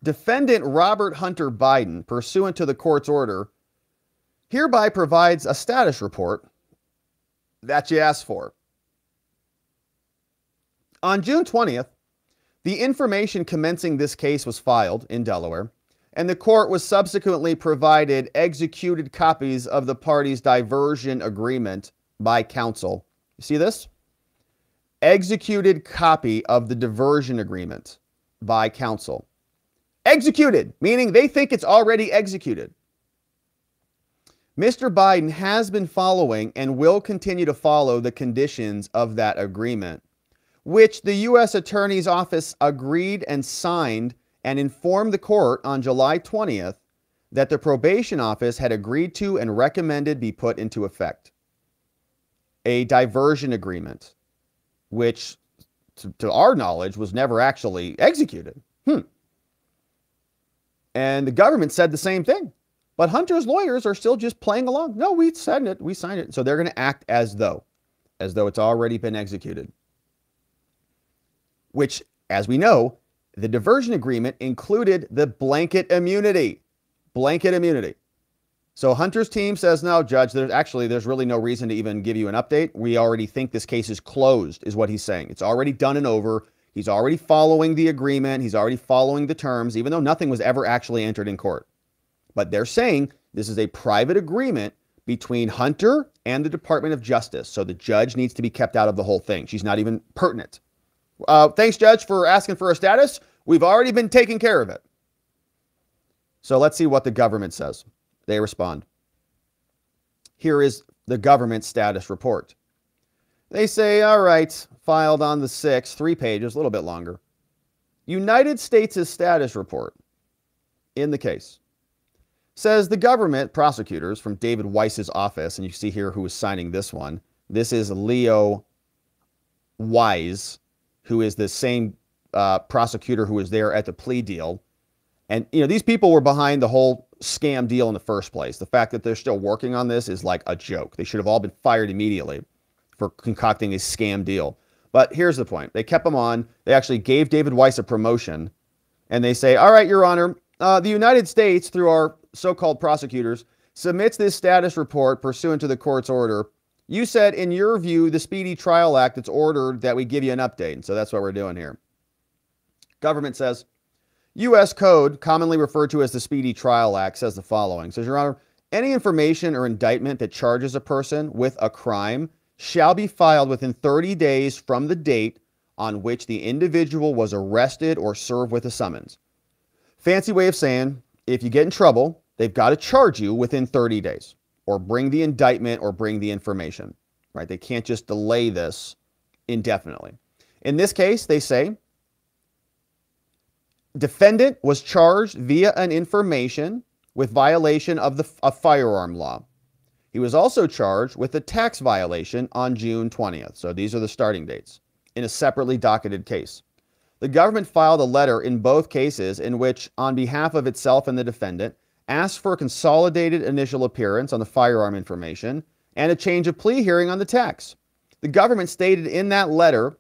Defendant Robert Hunter Biden, pursuant to the court's order, hereby provides a status report that you asked for. On June 20th, the information commencing this case was filed in Delaware, and the court was subsequently provided executed copies of the parties' diversion agreement by counsel. You see this? Executed copy of the diversion agreement by counsel. Executed, meaning they think it's already executed. Mr. Biden has been following and will continue to follow the conditions of that agreement, which the U.S. Attorney's Office agreed and signed and informed the court on July 20th that the probation office had agreed to and recommended be put into effect. A diversion agreement, which, to our knowledge, was never actually executed. And the government said the same thing. But Hunter's lawyers are still just playing along. No, we signed it. We signed it. So they're going to act as though it's already been executed. Which, as we know, the diversion agreement included the blanket immunity. Blanket immunity. So Hunter's team says, no, Judge, there's really no reason to even give you an update. We already think this case is closed, is what he's saying. It's already done and over. He's already following the agreement. He's already following the terms, even though nothing was ever actually entered in court. But they're saying this is a private agreement between Hunter and the Department of Justice. So the judge needs to be kept out of the whole thing. She's not even pertinent. Thanks, Judge, for asking for a status. We've already been taking care of it. So let's see what the government says. They respond. Here is the government status report. They say, all right, filed on the 6th, 3 pages, a little bit longer. United States' status report in the case says the government prosecutors from David Weiss's office, and you see here who is signing this one. This is Leo Wise, who is the same prosecutor who was there at the plea deal. And, you know, these people were behind the whole scam deal in the first place. The fact that they're still working on this is like a joke. They should have all been fired immediately for concocting a scam deal. But here's the point. They kept them on. They actually gave David Weiss a promotion. And they say, all right, Your Honor, the United States, through our so-called prosecutors, submits this status report pursuant to the court's order. You said, in your view, the Speedy Trial Act, it's ordered that we give you an update. And so that's what we're doing here. Government says, U.S. Code, commonly referred to as the Speedy Trial Act, says the following. It says, Your Honor, any information or indictment that charges a person with a crime shall be filed within 30 days from the date on which the individual was arrested or served with a summons. Fancy way of saying, if you get in trouble, they've got to charge you within 30 days or bring the indictment or bring the information, right? They can't just delay this indefinitely. In this case, they say, defendant was charged via an information with violation of a firearm law. He was also charged with a tax violation on June 20th. So these are the starting dates in a separately docketed case. The government filed a letter in both cases in which, on behalf of itself and the defendant, asked for a consolidated initial appearance on the firearm information and a change of plea hearing on the tax. The government stated in that letter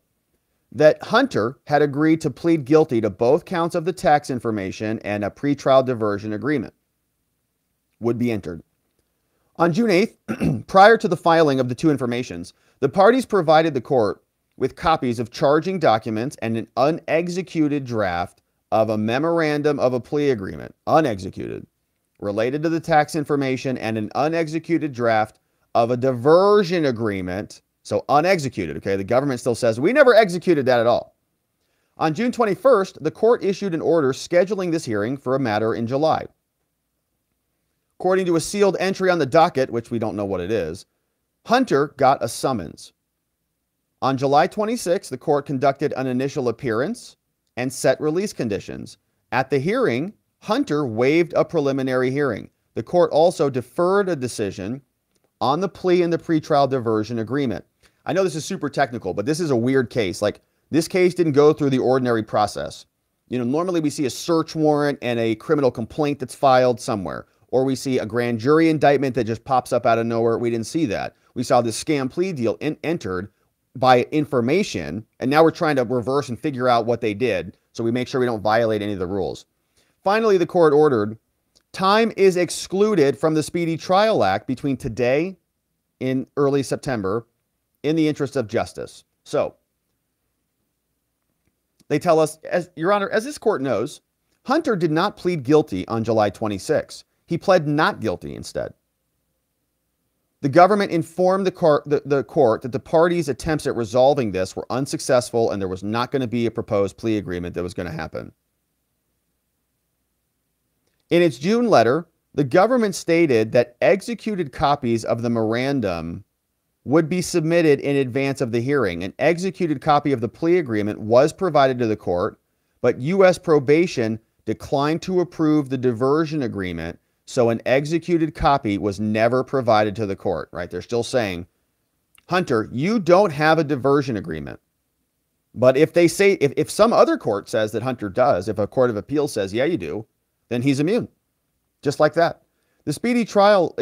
that Hunter had agreed to plead guilty to both counts of the tax information, and a pretrial diversion agreement would be entered. On June 8th, prior to the filing of the two informations, the parties provided the court with copies of charging documents and an unexecuted draft of a memorandum of a plea agreement, unexecuted, related to the tax information, and an unexecuted draft of a diversion agreement. So unexecuted, okay? The government still says, we never executed that at all. On June 21st, the court issued an order scheduling this hearing for a matter in July. According to a sealed entry on the docket, which we don't know what it is, Hunter got a summons. On July 26th, the court conducted an initial appearance and set release conditions. At the hearing, Hunter waived a preliminary hearing. The court also deferred a decision on the plea and the pretrial diversion agreement. I know this is super technical, but this is a weird case. Like, this case didn't go through the ordinary process. You know, normally we see a search warrant and a criminal complaint that's filed somewhere, or we see a grand jury indictment that just pops up out of nowhere. We didn't see that. We saw this scam plea deal entered by information, and now we're trying to reverse and figure out what they did so we make sure we don't violate any of the rules. Finally, the court ordered, time is excluded from the Speedy Trial Act between today in early September in the interest of justice. So they tell us, Your Honor, as this court knows, Hunter did not plead guilty on July 26. He pled not guilty instead. The government informed the court that the parties' attempts at resolving this were unsuccessful and there was not going to be a proposed plea agreement that was going to happen. In its June letter, the government stated that executed copies of the memorandum would be submitted in advance of the hearing. An executed copy of the plea agreement was provided to the court, but U.S. probation declined to approve the diversion agreement, so an executed copy was never provided to the court, right? They're still saying, Hunter, you don't have a diversion agreement. But if they say, if some other court says that Hunter does, if a court of appeals says, yeah, you do, then he's immune. Just like that. The Speedy Trial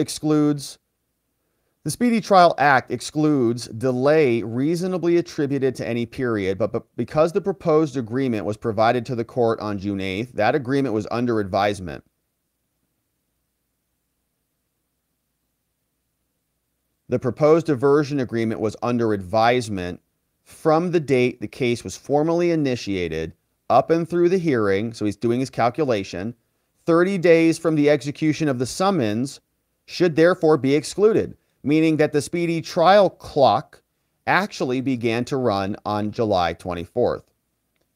Act excludes delay reasonably attributed to any period, but because the proposed agreement was provided to the court on June 8th, that agreement was under advisement. The proposed diversion agreement was under advisement from the date the case was formally initiated up and through the hearing, so he's doing his calculation. 30 days from the execution of the summons should therefore be excluded, meaning that the speedy trial clock actually began to run on July 24th.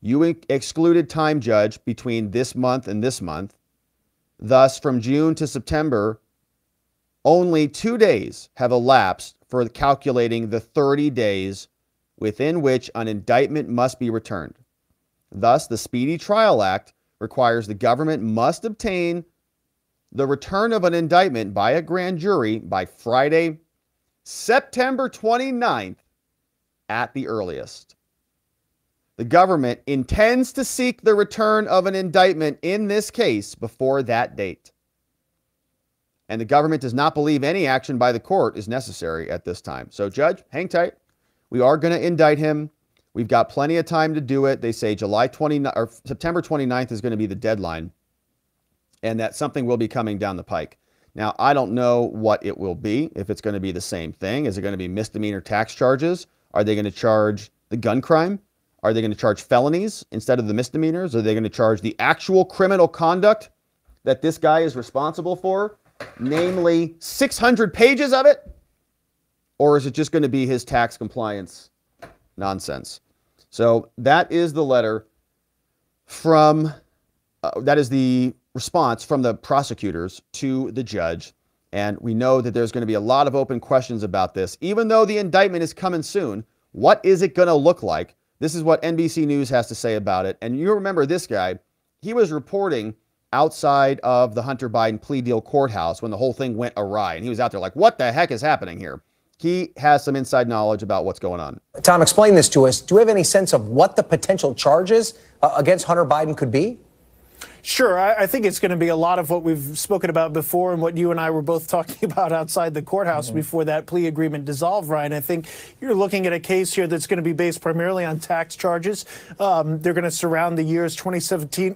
You excluded time, Judge, between this month and this month. Thus, from June to September, only 2 days have elapsed for calculating the 30 days within which an indictment must be returned. Thus, the Speedy Trial Act requires the government must obtain the return of an indictment by a grand jury by Friday, September 29th at the earliest. The government intends to seek the return of an indictment in this case before that date. And the government does not believe any action by the court is necessary at this time. So, Judge, hang tight. We are going to indict him. We've got plenty of time to do it. They say September 29th is going to be the deadline, and that something will be coming down the pike. Now, I don't know what it will be, if it's going to be the same thing. Is it going to be misdemeanor tax charges? Are they going to charge the gun crime? Are they going to charge felonies instead of the misdemeanors? Are they going to charge the actual criminal conduct that this guy is responsible for, namely 600 pages of it? Or is it just going to be his tax compliance nonsense? So that is the letter from, that is the response from the prosecutors to the judge. And we know that there's going to be a lot of open questions about this. Even though the indictment is coming soon, what is it going to look like? This is what NBC News has to say about it. And you remember this guy, he was reporting outside of the Hunter Biden plea deal courthouse when the whole thing went awry. And he was out there like, what the heck is happening here? He has some inside knowledge about what's going on. Tom, explain this to us. Do you have any sense of what the potential charges against Hunter Biden could be? Sure. I think it's going to be a lot of what we've spoken about before and what you and I were both talking about outside the courthouse before that plea agreement dissolved, Ryan. I think you're looking at a case here that's going to be based primarily on tax charges. They're going to surround the years 2017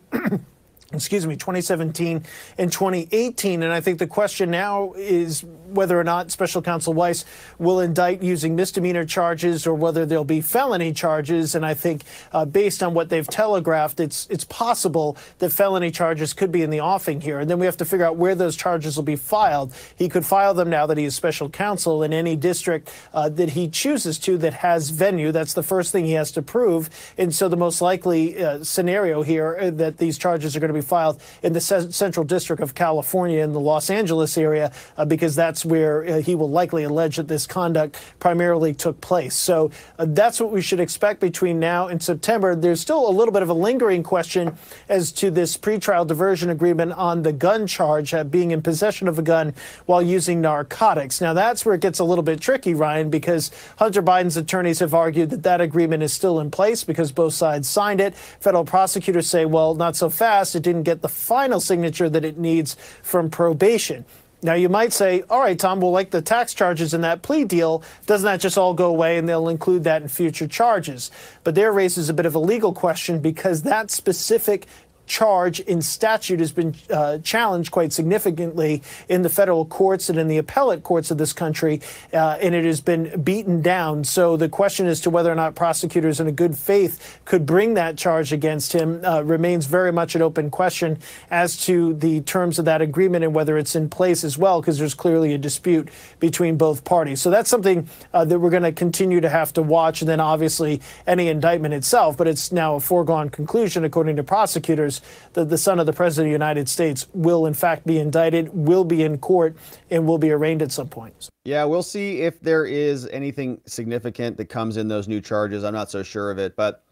2017 and 2018. And I think the question now is whether or not Special Counsel Weiss will indict using misdemeanor charges or whether there'll be felony charges. And I think based on what they've telegraphed, it's possible that felony charges could be in the offing here. And then we have to figure out where those charges will be filed. He could file them now that he is special counsel in any district that he chooses to that has venue. That's the first thing he has to prove. And so the most likely scenario here that these charges are going to be filed in the Central District of California in the Los Angeles area, because that's where he will likely allege that this conduct primarily took place. So that's what we should expect between now and September. There's still a little bit of a lingering question as to this pretrial diversion agreement on the gun charge, being in possession of a gun while using narcotics. Now, that's where it gets a little bit tricky, Ryan, because Hunter Biden's attorneys have argued that that agreement is still in place because both sides signed it. Federal prosecutors say, well, not so fast. It didn't get the final signature that it needs from probation. Now, you might say, all right, Tom, well, like the tax charges in that plea deal, doesn't that just all go away and they'll include that in future charges? But there raises a bit of a legal question because that specific charge in statute has been challenged quite significantly in the federal courts and in the appellate courts of this country, and it has been beaten down. So the question as to whether or not prosecutors in a good faith could bring that charge against him remains very much an open question as to the terms of that agreement and whether it's in place as well, because there's clearly a dispute between both parties. So that's something that we're going to continue to have to watch, and then obviously any indictment itself. But it's now a foregone conclusion, according to prosecutors, that the son of the President of the United States will in fact be indicted, will be in court, and will be arraigned at some point. Yeah, we'll see if there is anything significant that comes in those new charges. I'm not so sure of it, but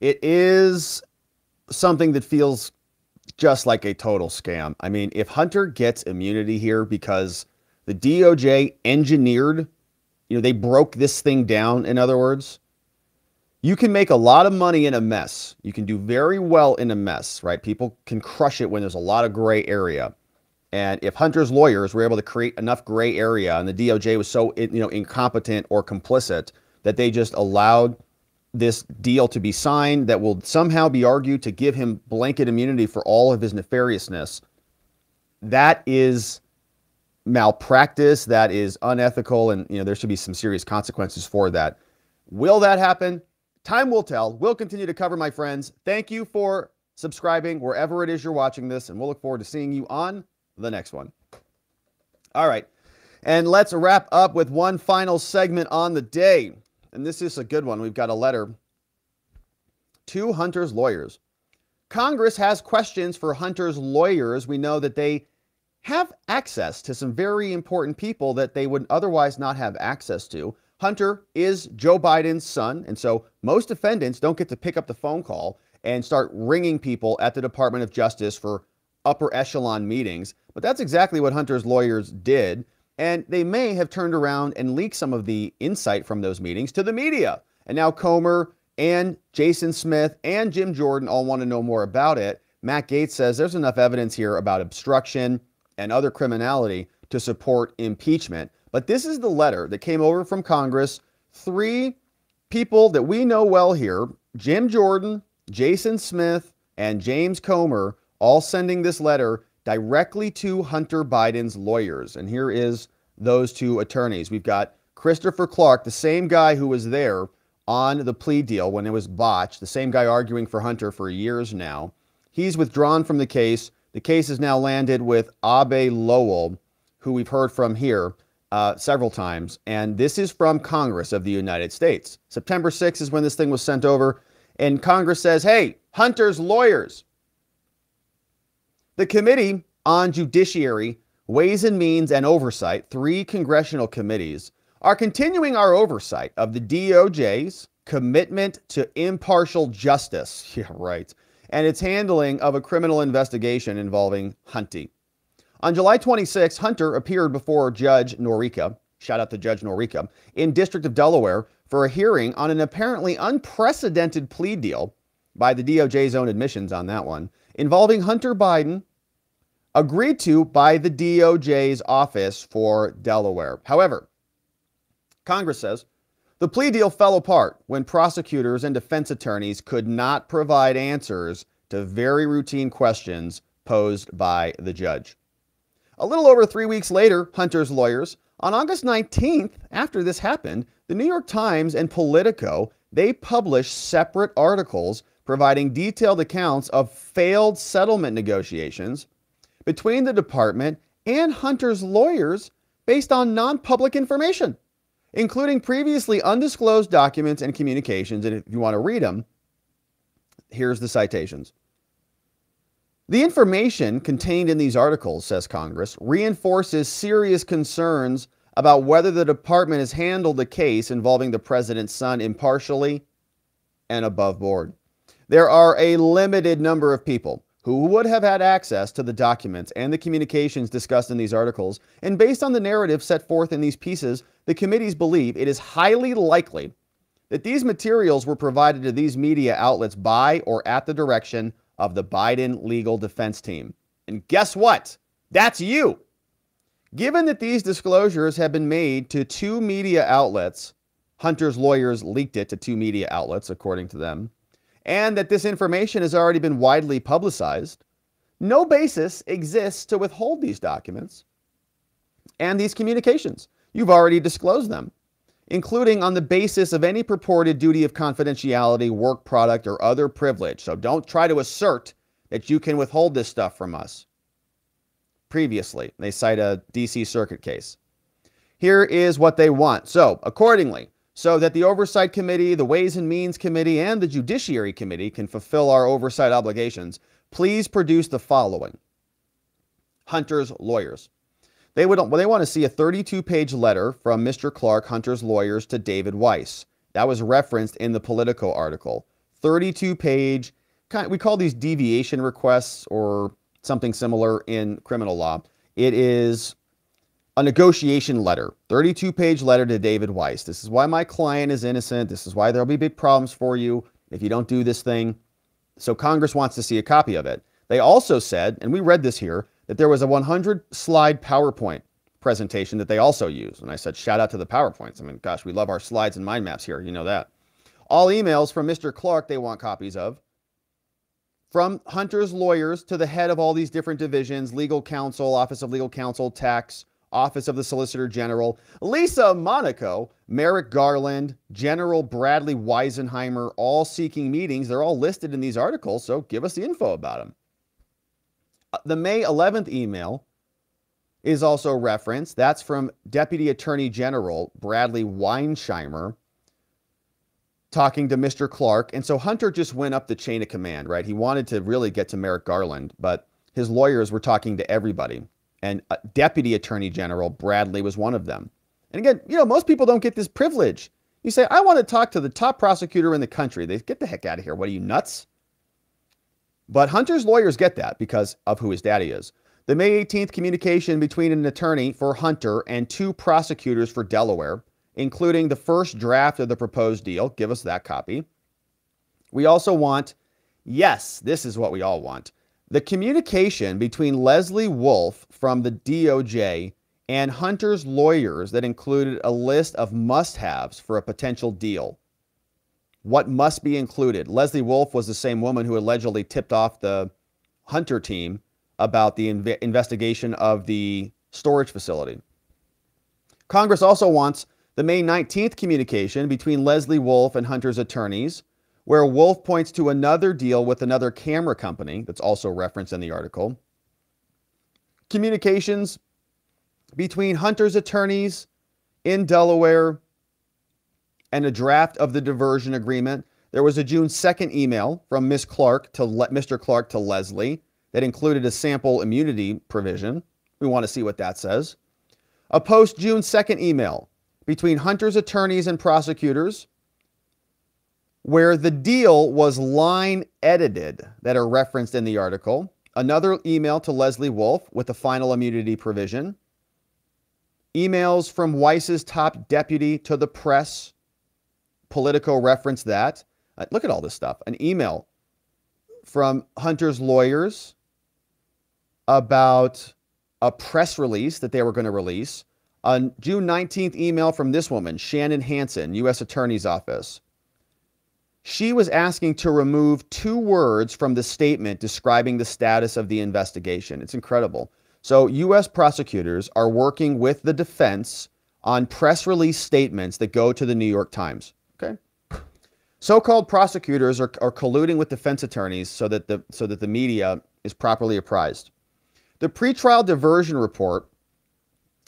it is something that feels just like a total scam. I mean, if Hunter gets immunity here because the DOJ engineered, they broke this thing down, in other words, you can make a lot of money in a mess. You can do very well in a mess, right? People can crush it when there's a lot of gray area. And if Hunter's lawyers were able to create enough gray area and the DOJ was so, incompetent or complicit that they just allowed this deal to be signed that will somehow be argued to give him blanket immunity for all of his nefariousness, that is malpractice that is unethical, and there should be some serious consequences for that. Will that happen? Time will tell. We'll continue to cover, my friends. Thank you for subscribing wherever it is you're watching this, and we'll look forward to seeing you on the next one. All right, and let's wrap up with one final segment on the day, and this is a good one. We've got a letter to Hunter's lawyers. Congress has questions for Hunter's lawyers. We know that they have access to some very important people that they would otherwise not have access to. Hunter is Joe Biden's son, and so most defendants don't get to pick up the phone call and start ringing people at the Department of Justice for upper echelon meetings. But that's exactly what Hunter's lawyers did, and they may have turned around and leaked some of the insight from those meetings to the media. And now Comer and Jason Smith and Jim Jordan all want to know more about it. Matt Gaetz says there's enough evidence here about obstruction and other criminality to support impeachment. But this is the letter that came over from Congress. 3 people that we know well here, Jim Jordan, Jason Smith, and James Comer, all sending this letter directly to Hunter Biden's lawyers. And here is those 2 attorneys. We've got Christopher Clark, the same guy who was there on the plea deal when it was botched, the same guy arguing for Hunter for years now. He's withdrawn from the case. The case is now landed with Abe Lowell, who we've heard from here several times. And this is from Congress of the United States. September 6th is when this thing was sent over. And Congress says, hey, Hunter's lawyers. The Committee on Judiciary, Ways and Means and Oversight, 3 congressional committees, are continuing our oversight of the DOJ's commitment to impartial justice. Yeah, right. And its handling of a criminal investigation involving Hunty. On July 26, Hunter appeared before Judge Noreika, shout out to Judge Noreika, in District of Delaware for a hearing on an apparently unprecedented plea deal, by the DOJ's own admissions on that one, involving Hunter Biden, agreed to by the DOJ's Office for Delaware. However, Congress says the plea deal fell apart when prosecutors and defense attorneys could not provide answers to very routine questions posed by the judge. A little over 3 weeks later, Hunter's lawyers, on August 19th, after this happened, the New York Times and Politico, they published separate articles providing detailed accounts of failed settlement negotiations between the department and Hunter's lawyers based on non-public information, including previously undisclosed documents and communications. And if you want to read them, here's the citations. The information contained in these articles, says Congress, reinforces serious concerns about whether the department has handled the case involving the president's son impartially and above board. There are a limited number of people who would have had access to the documents and the communications discussed in these articles, and based on the narrative set forth in these pieces, the committees believe it is highly likely that these materials were provided to these media outlets by or at the direction of the Biden legal defense team. And guess what? That's you. Given that these disclosures have been made to 2 media outlets, Hunter's lawyers leaked it to 2 media outlets, according to them, and that this information has already been widely publicized, no basis exists to withhold these documents and these communications. You've already disclosed them, including on the basis of any purported duty of confidentiality, work product, or other privilege. So don't try to assert that you can withhold this stuff from us. Previously, they cite a DC Circuit case. Here is what they want. So accordingly, so that the Oversight Committee, the Ways and Means Committee, and the Judiciary Committee can fulfill our oversight obligations, please produce the following. Hunter's lawyers. They want to see a 32-page letter from Mr. Clark, Hunter's lawyers, to David Weiss. That was referenced in the Politico article. 32-page, we call these deviation requests or something similar in criminal law. It is a negotiation letter, 32-page letter to David Weiss. This is why my client is innocent. This is why there'll be big problems for you if you don't do this thing. So Congress wants to see a copy of it. They also said, and we read this here, that there was a 100-slide PowerPoint presentation that they also used. And I said, shout out to the PowerPoints. I mean, gosh, we love our slides and mind maps here. You know that. All emails from Mr. Clark they want copies of. From Hunter's lawyers to the head of all these different divisions, legal counsel, Office of Legal Counsel, tax, Office of the Solicitor General, Lisa Monaco, Merrick Garland, General Bradley Weisenheimer, all seeking meetings. They're all listed in these articles, so give us the info about them. The May 11th email is also referenced. That's from Deputy Attorney General Bradley Weisenheimer talking to Mr. Clark. And so Hunter just went up the chain of command, right? He wanted to really get to Merrick Garland, but his lawyers were talking to everybody. And Deputy Attorney General Bradley was one of them. And again, you know, most people don't get this privilege. You say, I want to talk to the top prosecutor in the country. They get the heck out of here. What are you, nuts? But Hunter's lawyers get that because of who his daddy is. The May 18th communication between an attorney for Hunter and 2 prosecutors for Delaware, including the first draft of the proposed deal. Give us that copy. We also want, yes, this is what we all want, the communication between Leslie Wolf from the DOJ and Hunter's lawyers that included a list of must-haves for a potential deal. What must be included? Leslie Wolf was the same woman who allegedly tipped off the Hunter team about the investigation of the storage facility. Congress also wants the May 19th communication between Leslie Wolf and Hunter's attorneys, where Wolf points to another deal with another camera company that's also referenced in the article. Communications between Hunter's attorneys in Delaware and a draft of the diversion agreement. There was a June 2nd email from Ms. Clark to Mr. Clark to Leslie that included a sample immunity provision. We want to see what that says. A post-June 2nd email between Hunter's attorneys and prosecutors where the deal was line edited that are referenced in the article. Another email to Leslie Wolf with the final immunity provision. Emails from Weiss's top deputy to the press. Politico referenced that. Look at all this stuff. An email from Hunter's lawyers about a press release that they were going to release. A June 19th email from this woman, Shannon Hansen, U.S. Attorney's Office. She was asking to remove 2 words from the statement describing the status of the investigation. It's incredible. So U.S. prosecutors are working with the defense on press release statements that go to the New York Times. Okay. So-called prosecutors are colluding with defense attorneys so that the media is properly apprised. The pretrial diversion report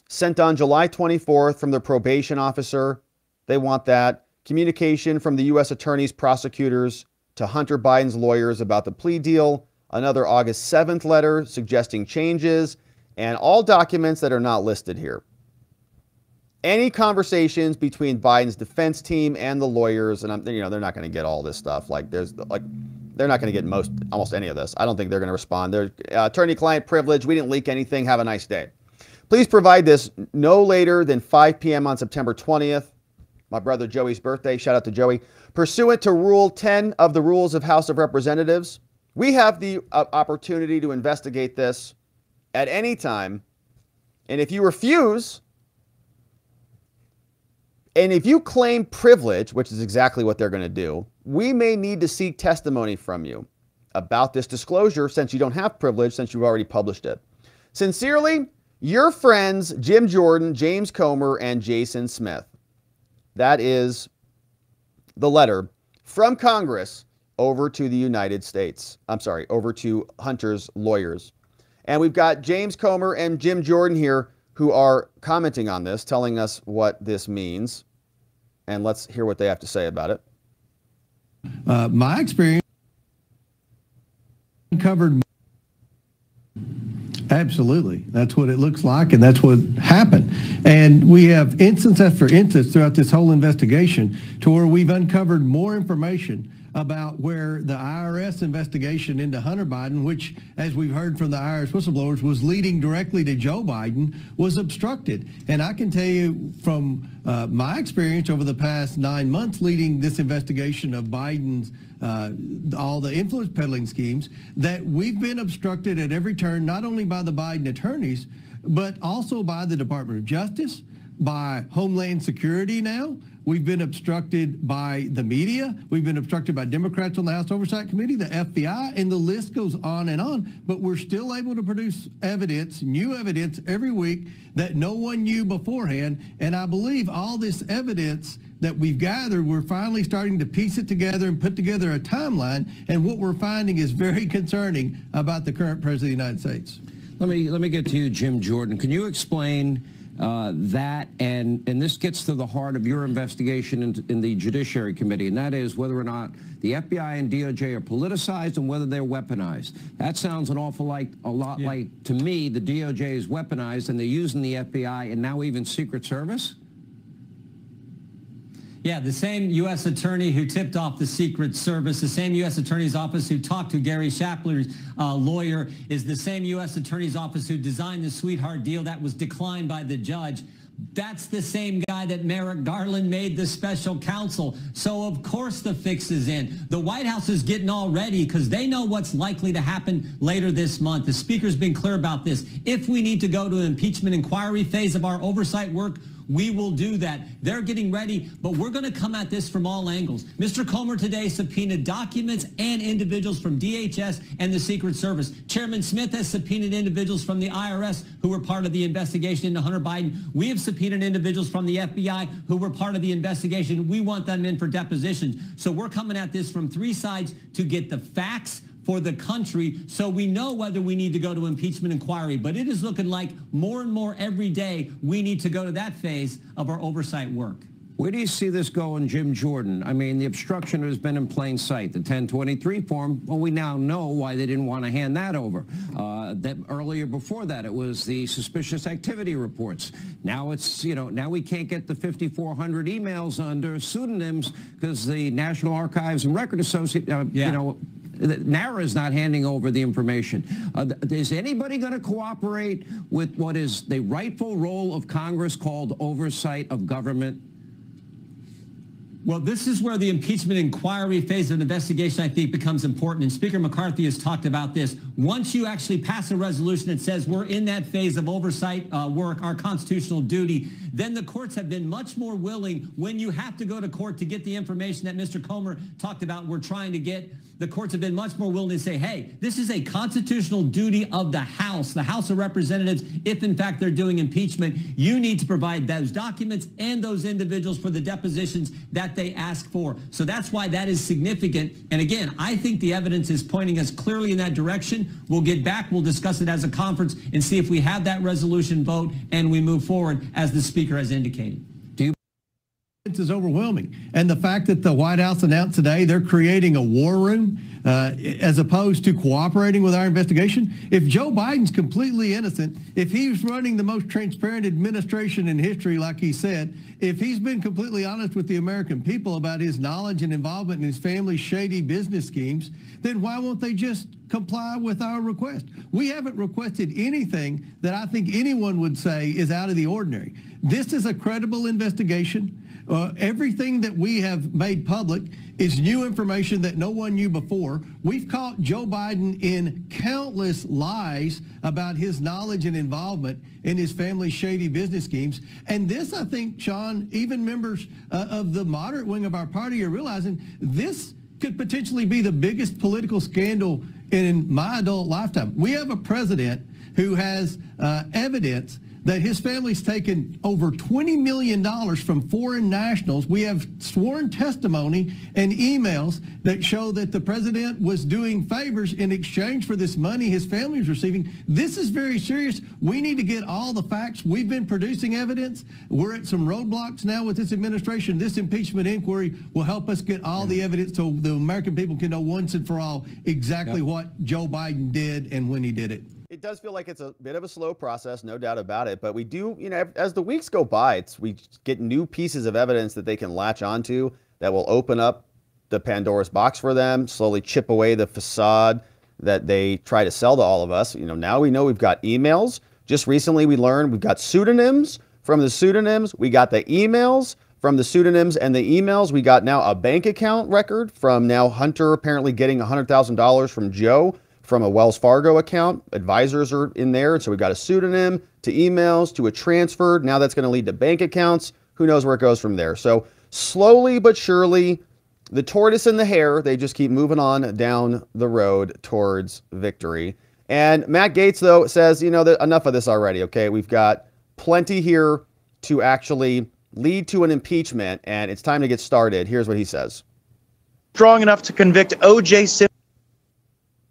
sent on July 24th from the probation officer. They want that. Communication from the U.S. attorneys, prosecutors to Hunter Biden's lawyers about the plea deal. Another August 7th letter suggesting changes, and all documents that are not listed here. Any conversations between Biden's defense team and the lawyers, and they're not going to get all this stuff. They're not going to get almost any of this. I don't think they're going to respond. They're attorney-client privilege. We didn't leak anything. Have a nice day. Please provide this no later than 5 p.m. on September 20th. My brother Joey's birthday. Shout out to Joey. Pursuant to Rule 10 of the Rules of House of Representatives, we have the opportunity to investigate this at any time. And if you refuse, and if you claim privilege, which is exactly what they're going to do, we may need to seek testimony from you about this disclosure since you don't have privilege, since you've already published it. Sincerely, your friends Jim Jordan, James Comer, and Jason Smith. That is the letter from Congress over to the United States. I'm sorry, over to Hunter's lawyers. And we've got James Comer and Jim Jordan here who are commenting on this, telling us what this means. And let's hear what they have to say about it. My experience covered. Absolutely. That's what it looks like, and that's what happened. And we have instance after instance throughout this whole investigation to where we've uncovered more information about where the IRS investigation into Hunter Biden, which, as we've heard from the IRS whistleblowers, was leading directly to Joe Biden, was obstructed. And I can tell you from my experience over the past 9 months leading this investigation of Biden's all the influence peddling schemes, that we've been obstructed at every turn, not only by the Biden attorneys, but also by the Department of Justice, by Homeland Security now. We've been obstructed by the media. We've been obstructed by Democrats on the House Oversight Committee, the FBI, and the list goes on and on. But we're still able to produce evidence, new evidence every week that no one knew beforehand. And I believe all this evidence that we've gathered, we're finally starting to piece it together and put together a timeline. And what we're finding is very concerning about the current President of the United States. Let me get to you, Jim Jordan. Can you explain that, and this gets to the heart of your investigation in the Judiciary Committee, and that is whether or not the FBI and DOJ are politicized and whether they're weaponized. That sounds an awful lot like, to me, the DOJ is weaponized and they're using the FBI and now even Secret Service? Yeah, the same U.S. attorney who tipped off the Secret Service, the same U.S. attorney's office who talked to Gary Shapler's lawyer, is the same U.S. attorney's office who designed the sweetheart deal that was declined by the judge. That's the same guy that Merrick Garland made the special counsel. So, of course, the fix is in. The White House is getting all ready because they know what's likely to happen later this month. The Speaker's been clear about this. If we need to go to an impeachment inquiry phase of our oversight work, we will do that. They're getting ready, but we're going to come at this from all angles. Mr. Comer today subpoenaed documents and individuals from DHS and the Secret Service. Chairman Smith has subpoenaed individuals from the IRS who were part of the investigation into Hunter Biden. We have subpoenaed individuals from the FBI who were part of the investigation. We want them in for depositions. So we're coming at this from three sides to get the facts for the country so we know whether we need to go to impeachment inquiry. But it is looking like more and more every day we need to go to that phase of our oversight work. Where do you see this going, Jim Jordan? I mean, the obstruction has been in plain sight. The 1023 form, well, we now know why they didn't want to hand that over. That earlier before that, it was the suspicious activity reports. Now it's, now we can't get the 5,400 emails under pseudonyms because the National Archives and Record Association, NARA is not handing over the information. Is anybody going to cooperate with what is the rightful role of Congress called oversight of government? Well, this is where the impeachment inquiry phase of an investigation, I think, becomes important. And Speaker McCarthy has talked about this. Once you actually pass a resolution that says we're in that phase of oversight work, our constitutional duty, then the courts have been much more willing when you have to go to court to get the information that Mr. Comer talked about we're trying to get. The courts have been much more willing to say, hey, this is a constitutional duty of the House of Representatives. If, in fact, they're doing impeachment, you need to provide those documents and those individuals for the depositions that they ask for. So that's why that is significant. And again, I think the evidence is pointing us clearly in that direction. We'll get back. We'll discuss it as a conference and see if we have that resolution vote and we move forward as the Speaker has indicated. Is overwhelming. And the fact that the White House announced today they're creating a war room as opposed to cooperating with our investigation. If Joe Biden's completely innocent, if he's running the most transparent administration in history, like he said, if he's been completely honest with the American people about his knowledge and involvement in his family's shady business schemes, then why won't they just comply with our request? We haven't requested anything that I think anyone would say is out of the ordinary. This is a credible investigation. Everything that we have made public is new information that no one knew before. We've caught Joe Biden in countless lies about his knowledge and involvement in his family's shady business schemes. And this, I think, Sean, even members of the moderate wing of our party are realizing this could potentially be the biggest political scandal in my adult lifetime. We have a president who has evidence that his family's taken over $20 million from foreign nationals. We have sworn testimony and emails that show that the president was doing favors in exchange for this money his family is receiving. This is very serious. We need to get all the facts. We've been producing evidence. We're at some roadblocks now with this administration. This impeachment inquiry will help us get all the evidence so the American people can know once and for all exactly what Joe Biden did and when he did it. It does feel like it's a bit of a slow process, no doubt about it. But we do, as the weeks go by, we get new pieces of evidence that they can latch onto that will open up the Pandora's box for them, slowly chip away the facade that they try to sell to all of us. Now we know we've got emails. Just recently we learned we've got pseudonyms. From the pseudonyms, we got the emails. From the pseudonyms and the emails, we got now a bank account record from now Hunter apparently getting $100,000 from Joe from a Wells Fargo account. Advisors are in there. So we've got a pseudonym to emails to a transfer. Now that's going to lead to bank accounts. Who knows where it goes from there? So slowly but surely, the tortoise and the hare, they just keep moving on down the road towards victory. And Matt Gaetz, though, says, you know, enough of this already, okay? We've got plenty here to actually lead to an impeachment, and it's time to get started. Here's what he says. Strong enough to convict O.J. Simpson.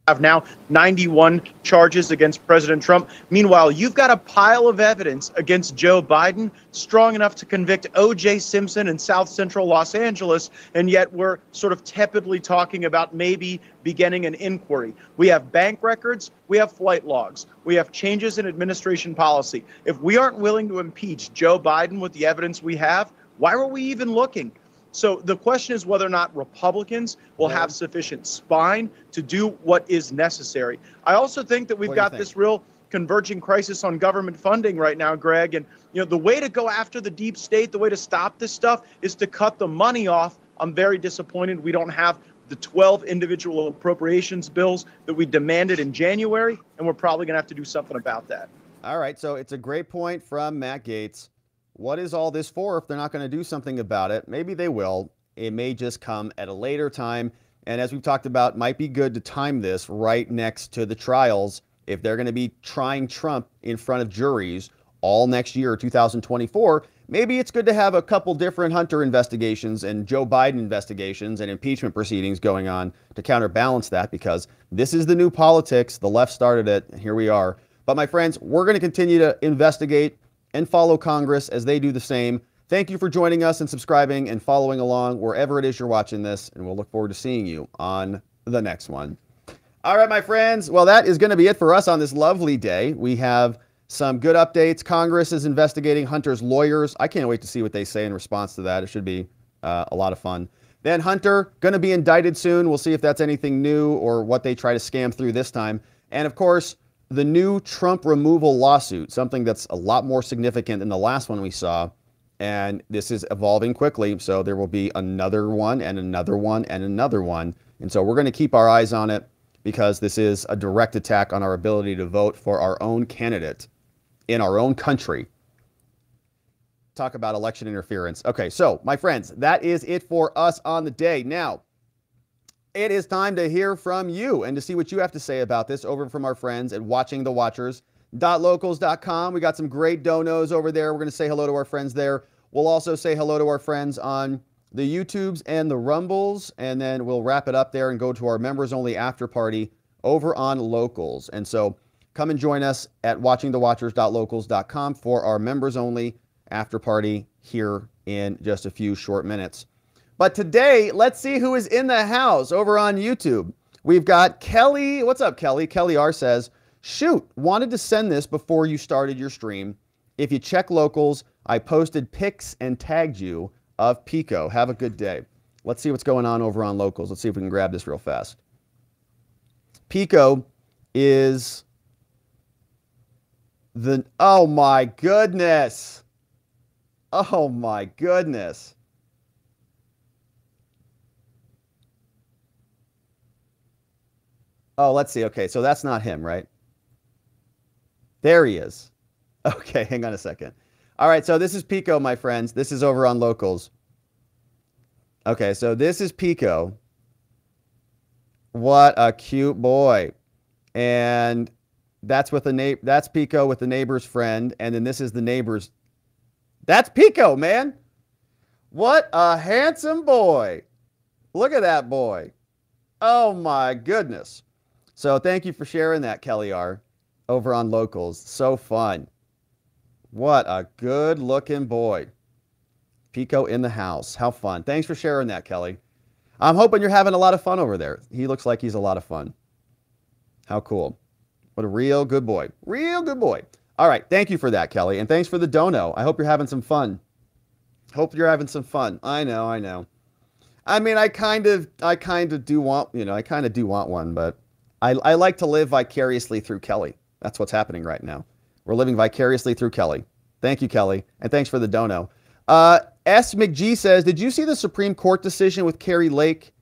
Have now 91 charges against President Trump. Meanwhile, you've got a pile of evidence against Joe Biden strong enough to convict O.J. Simpson in South Central Los Angeles, and yet we're sort of tepidly talking about maybe beginning an inquiry. We have bank records, we have flight logs, we have changes in administration policy. If we aren't willing to impeach Joe Biden with the evidence we have, why were we even looking? So the question is whether or not Republicans will have sufficient spine to do what is necessary. I also think that we've got this real converging crisis on government funding right now, Greg. And, you know, the way to go after the deep state, the way to stop this stuff is to cut the money off. I'm very disappointed we don't have the 12 individual appropriations bills that we demanded in January, and we're probably going to have to do something about that. All right, so it's a great point from Matt Gaetz. What is all this for if they're not going to do something about it? Maybe they will. It may just come at a later time. And as we've talked about, might be good to time this right next to the trials if they're going to be trying Trump in front of juries all next year, 2024. Maybe it's good to have a couple different Hunter investigations and Joe Biden investigations and impeachment proceedings going on to counterbalance that, because this is the new politics. The left started it, and here we are. But my friends, we're going to continue to investigate and follow Congress as they do the same. Thank you for joining us and subscribing and following along wherever it is you're watching this, and we'll look forward to seeing you on the next one. All right, my friends. Well, that is going to be it for us on this lovely day. We have some good updates. Congress is investigating Hunter's lawyers. I can't wait to see what they say in response to that. It should be a lot of fun. Then Hunter, going to be indicted soon. We'll see if that's anything new or what they try to scam through this time. And of course, the new Trump removal lawsuit, something that's a lot more significant than the last one we saw. And this is evolving quickly. So there will be another one and another one and another one. And so we're going to keep our eyes on it, because this is a direct attack on our ability to vote for our own candidate in our own country. Talk about election interference. Okay, so my friends, that is it for us on the day. Now, it is time to hear from you and to see what you have to say about this over from our friends at watchingthewatchers.locals.com. We got some great donos over there. We're going to say hello to our friends there. We'll also say hello to our friends on the YouTubes and the Rumbles, and then we'll wrap it up there and go to our members-only after party over on Locals. And so come and join us at watchingthewatchers.locals.com for our members-only after party here in just a few short minutes. But today, let's see who is in the house over on YouTube. We've got Kelly. What's up, Kelly? Kelly R says, shoot, wanted to send this before you started your stream. If you check Locals, I posted pics and tagged you of Pico. Have a good day. Let's see what's going on over on Locals. Let's see if we can grab this real fast. Pico is the... Oh, my goodness. Oh, my goodness. Oh, let's see. Okay, so that's not him, right? There he is. Okay, hang on a second. All right, so this is Pico, my friends. This is over on Locals. Okay, so this is Pico. What a cute boy. And that's with the that's Pico with the neighbor's friend, and then this is the neighbor's. That's Pico, man. What a handsome boy. Look at that boy. Oh my goodness. So thank you for sharing that, Kelly R, over on Locals. So fun. What a good looking boy. Pico in the house. How fun. Thanks for sharing that, Kelly. I'm hoping you're having a lot of fun over there. He looks like he's a lot of fun. How cool. What a real good boy. Real good boy. All right. Thank you for that, Kelly. And thanks for the dono. I hope you're having some fun. Hope you're having some fun. I know. I mean, I kind of do want, I kind of do want one, but I like to live vicariously through Kelly. That's what's happening right now. We're living vicariously through Kelly. Thank you, Kelly. And thanks for the dono. S. McGee says, did you see the Supreme Court decision with Carrie Lake?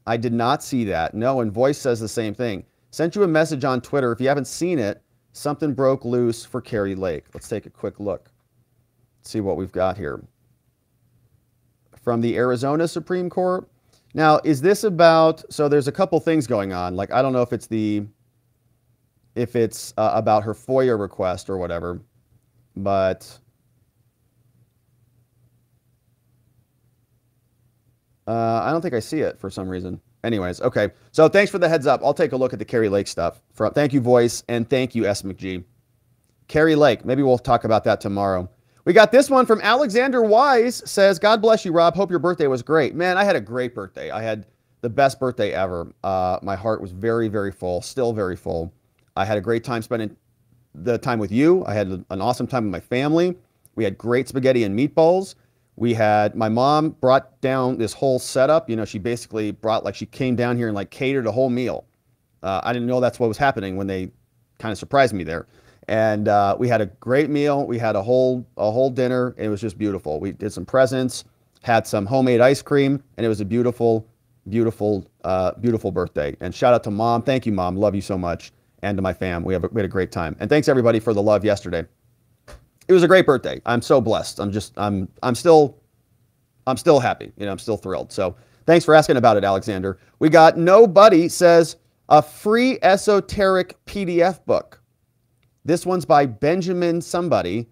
I did not see that. No, and Voice says the same thing. Sent you a message on Twitter. If you haven't seen it, something broke loose for Kari Lake. Let's take a quick look. See what we've got here. From the Arizona Supreme Court. Now, is this about, so there's a couple things going on. Like, I don't know if it's about her FOIA request or whatever, but I don't think I see it for some reason. Anyways, okay. So thanks for the heads up. I'll take a look at the Kari Lake stuff. Thank you, Voice, and thank you, S. McG. Kari Lake, maybe we'll talk about that tomorrow. We got this one from Alexander Wise, says, God bless you, Rob. Hope your birthday was great. Man, I had a great birthday. I had the best birthday ever. My heart was very, very full, still very full. I had a great time spending the time with you. I had an awesome time with my family. We had great spaghetti and meatballs. My mom brought down this whole setup. You know, she basically she came down here and like catered a whole meal. I didn't know that's what was happening when they kind of surprised me there. And we had a great meal. We had a whole dinner. It was just beautiful. We did some presents, had some homemade ice cream, and it was a beautiful, beautiful, beautiful birthday. And shout out to Mom. Thank you, Mom. Love you so much. And to my fam. We had a great time. And thanks everybody for the love yesterday. It was a great birthday. I'm so blessed. I'm still happy. You know, I'm still thrilled. So thanks for asking about it, Alexander. We got Nobody says a free esoteric PDF book. This one's by Benjamin somebody.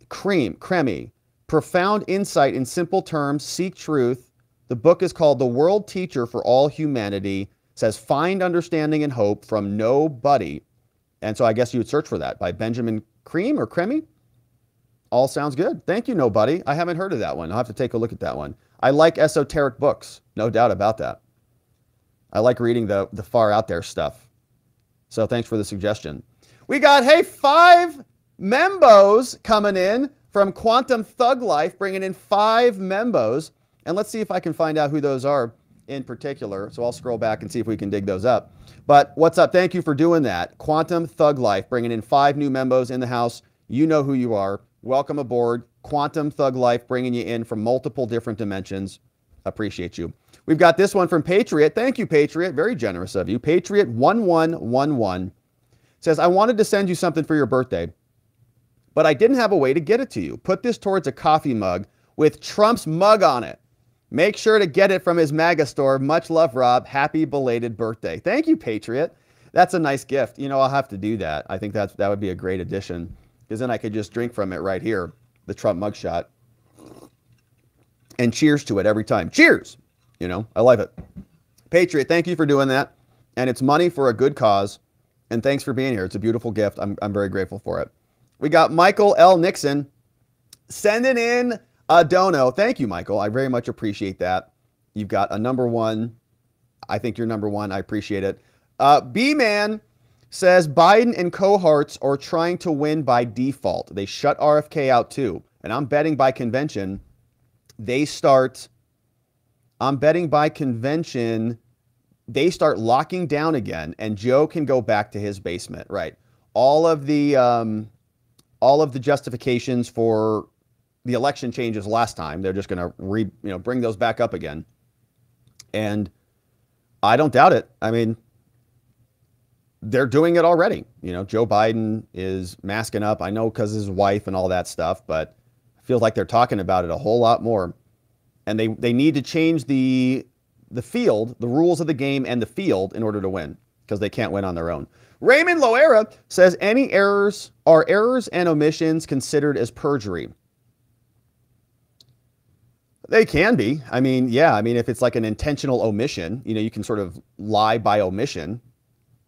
Cremy. Profound insight in simple terms. Seek truth. The book is called The World Teacher for All Humanity. Says find understanding and hope from Nobody. And so I guess you would search for that by Benjamin Cremy. All sounds good. Thank you, Nobody. I haven't heard of that one. I'll have to take a look at that one. I like esoteric books. No doubt about that. I like reading the far out there stuff. So thanks for the suggestion. We got, 5 membos coming in from Quantum Thug Life, bringing in 5 membos. And let's see if I can find out who those are in particular. So I'll scroll back and see if we can dig those up. But what's up? Thank you for doing that. Quantum Thug Life, bringing in 5 new membos in the house. You know who you are. Welcome aboard. Quantum Thug Life, bringing you in from multiple different dimensions. Appreciate you. We've got this one from Patriot. Thank you, Patriot. Very generous of you. Patriot1111 says, I wanted to send you something for your birthday, but I didn't have a way to get it to you. Put this towards a coffee mug with Trump's mug on it. Make sure to get it from his MAGA store. Much love, Rob. Happy belated birthday. Thank you, Patriot. That's a nice gift. You know, I'll have to do that. I think that would be a great addition, because then I could just drink from it right here, the Trump mugshot, and cheers to it every time. Cheers! You know, I love it. Patriot, thank you for doing that. And it's money for a good cause. And thanks for being here. It's a beautiful gift. I'm very grateful for it. We got Michael L. Nixon sending in a dono. Thank you, Michael. I very much appreciate that. You've got a number 1. I think you're number 1. I appreciate it. B-Man says Biden and cohorts are trying to win by default. They shut RFK out too. And I'm betting by convention, they start locking down again, and Joe can go back to his basement, right? All of the justifications for the election changes last time, they're just going to bring those back up again. And I don't doubt it. I mean, they're doing it already. You know, Joe Biden is masking up. I know because his wife and all that stuff, but I feel like they're talking about it a whole lot more. And they need to change the field, the rules of the game and the field in order to win, because they can't win on their own. Raymond Loera says, are errors and omissions considered as perjury? They can be. I mean, yeah. I mean, if it's like an intentional omission, you know, you can sort of lie by omission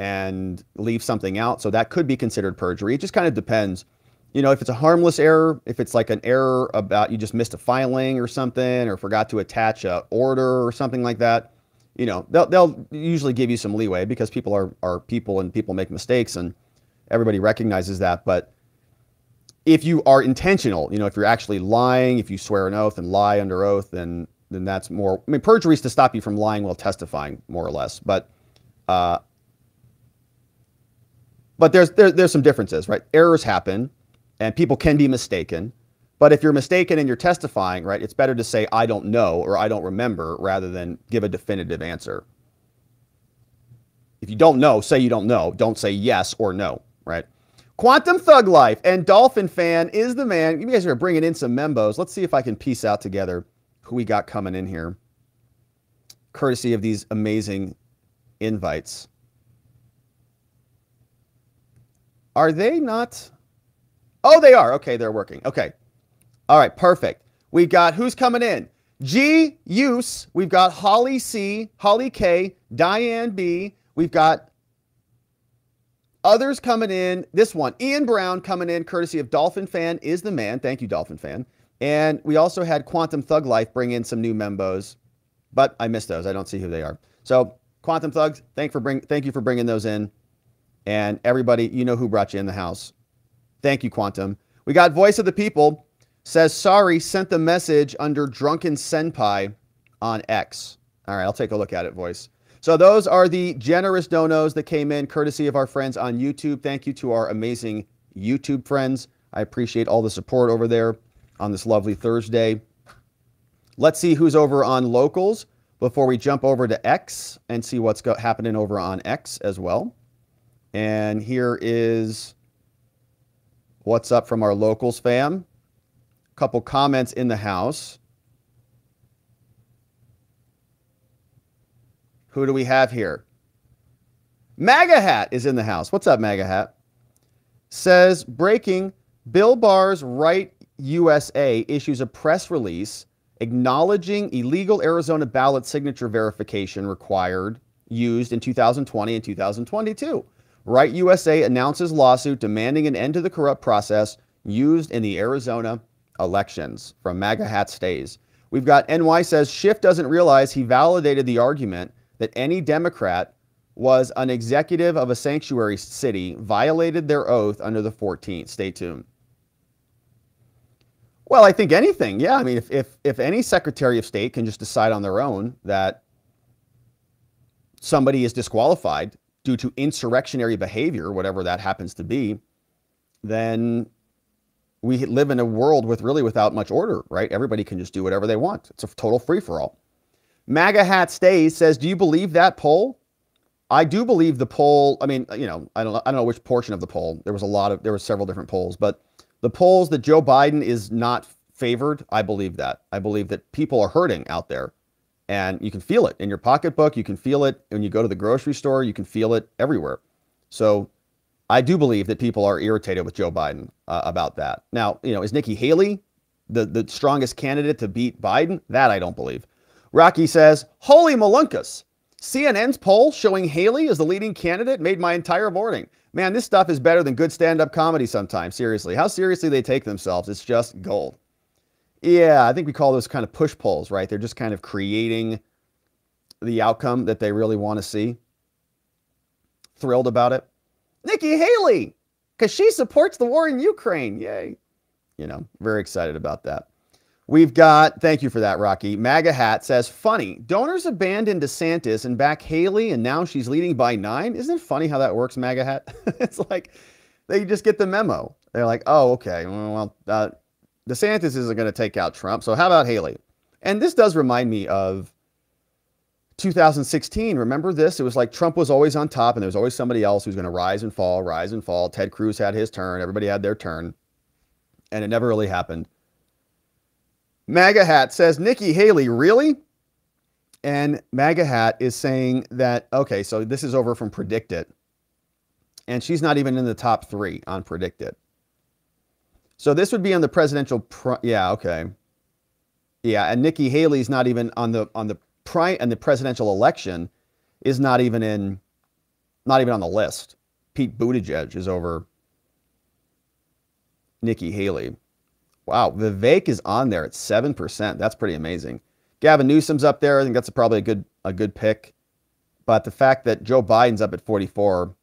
and leave something out. So that could be considered perjury. It just kind of depends. You know, if it's a harmless error, if it's like an error about you just missed a filing or something, or forgot to attach a order or something like that, you know, they'll usually give you some leeway, because people are people and people make mistakes and everybody recognizes that. But if you are intentional, you know, if you're actually lying, if you swear an oath and lie under oath, then that's more, I mean, perjury is to stop you from lying while testifying, more or less. But there's some differences, right? Errors happen. And people can be mistaken. But if you're mistaken and you're testifying, right, it's better to say, I don't know, or I don't remember, rather than give a definitive answer. If you don't know, say you don't know. Don't say yes or no, right? Quantum Thug Life and Dolphin Fan is the man. You guys are bringing in some membos. Let's see if I can piece out together who we got coming in here, courtesy of these amazing invites. Are they not? Oh, they are. Okay, they're working. Okay. All right, perfect. We've got who's coming in. G. Use. We've got Holly C. Holly K. Diane B. We've got others coming in. This one, Ian Brown coming in, courtesy of Dolphin Fan is the man. Thank you, Dolphin Fan. And we also had Quantum Thug Life bring in some new membos, but I missed those. I don't see who they are. So Quantum Thugs, thank you for bringing those in. And everybody, you know who brought you in the house. Thank you, Quantum. We got Voice of the People, says, sorry, sent the message under Drunken Senpai on X. All right, I'll take a look at it, Voice. So those are the generous donos that came in, courtesy of our friends on YouTube. Thank you to our amazing YouTube friends. I appreciate all the support over there on this lovely Thursday. Let's see who's over on Locals before we jump over to X and see what's happening over on X as well. And here is what's up from our Locals fam. A couple comments in the house. Who do we have here? MAGA Hat is in the house. What's up, MAGA Hat? Says, breaking, Bill Barr's Right USA issues a press release acknowledging illegal Arizona ballot signature verification used in 2020 and 2022. Right USA announces lawsuit demanding an end to the corrupt process used in the Arizona elections. From MAGA Hat Stays. We've got NY says, Schiff doesn't realize he validated the argument that any Democrat was an executive of a sanctuary city, violated their oath under the 14th. Stay tuned. Well, I think anything. Yeah, I mean, if any Secretary of State can just decide on their own that somebody is disqualified due to insurrectionary behavior, whatever that happens to be, then we live in a world without much order, right? Everybody can just do whatever they want. It's a total free-for-all. MAGA Hat Stays says, do you believe that poll? I do believe the poll. I mean, you know, I don't know which portion of the poll. There were several different polls, but the polls that Joe Biden is not favored, I believe that. I believe that people are hurting out there, and you can feel it in your pocketbook. You can feel it when you go to the grocery store. You can feel it everywhere. So I do believe that people are irritated with Joe Biden about that. Now, you know, is Nikki Haley the strongest candidate to beat Biden? That I don't believe. Rocky says, holy malunkus. CNN's poll showing Haley as the leading candidate made my entire morning. Man, this stuff is better than good stand-up comedy sometimes. Seriously, how seriously they take themselves. It's just gold. Yeah, I think we call those kind of push polls, right? They're just kind of creating the outcome that they really want to see. Thrilled about it. Nikki Haley, because she supports the war in Ukraine. Yay. You know, very excited about that. We've got, thank you for that, Rocky. MAGA Hat says, funny, donors abandoned DeSantis and back Haley, and now she's leading by 9. Isn't it funny how that works, MAGA Hat? It's like they just get the memo. They're like, oh, okay, well, DeSantis isn't going to take out Trump, so how about Haley? And this does remind me of 2016. Remember this? It was like Trump was always on top, and there was always somebody else who's going to rise and fall, rise and fall. Ted Cruz had his turn. Everybody had their turn, and it never really happened. MAGA Hat says, Nikki Haley, really? And MAGA Hat is saying that, okay, so this is over from Predicted. And she's not even in the top 3 on Predicted. So this would be on the presidential, yeah, okay. Yeah, and Nikki Haley's not even on the presidential election is not even on the list. Pete Buttigieg is over Nikki Haley. Wow, Vivek is on there at 7%. That's pretty amazing. Gavin Newsom's up there. I think that's probably a good pick. But the fact that Joe Biden's up at 44,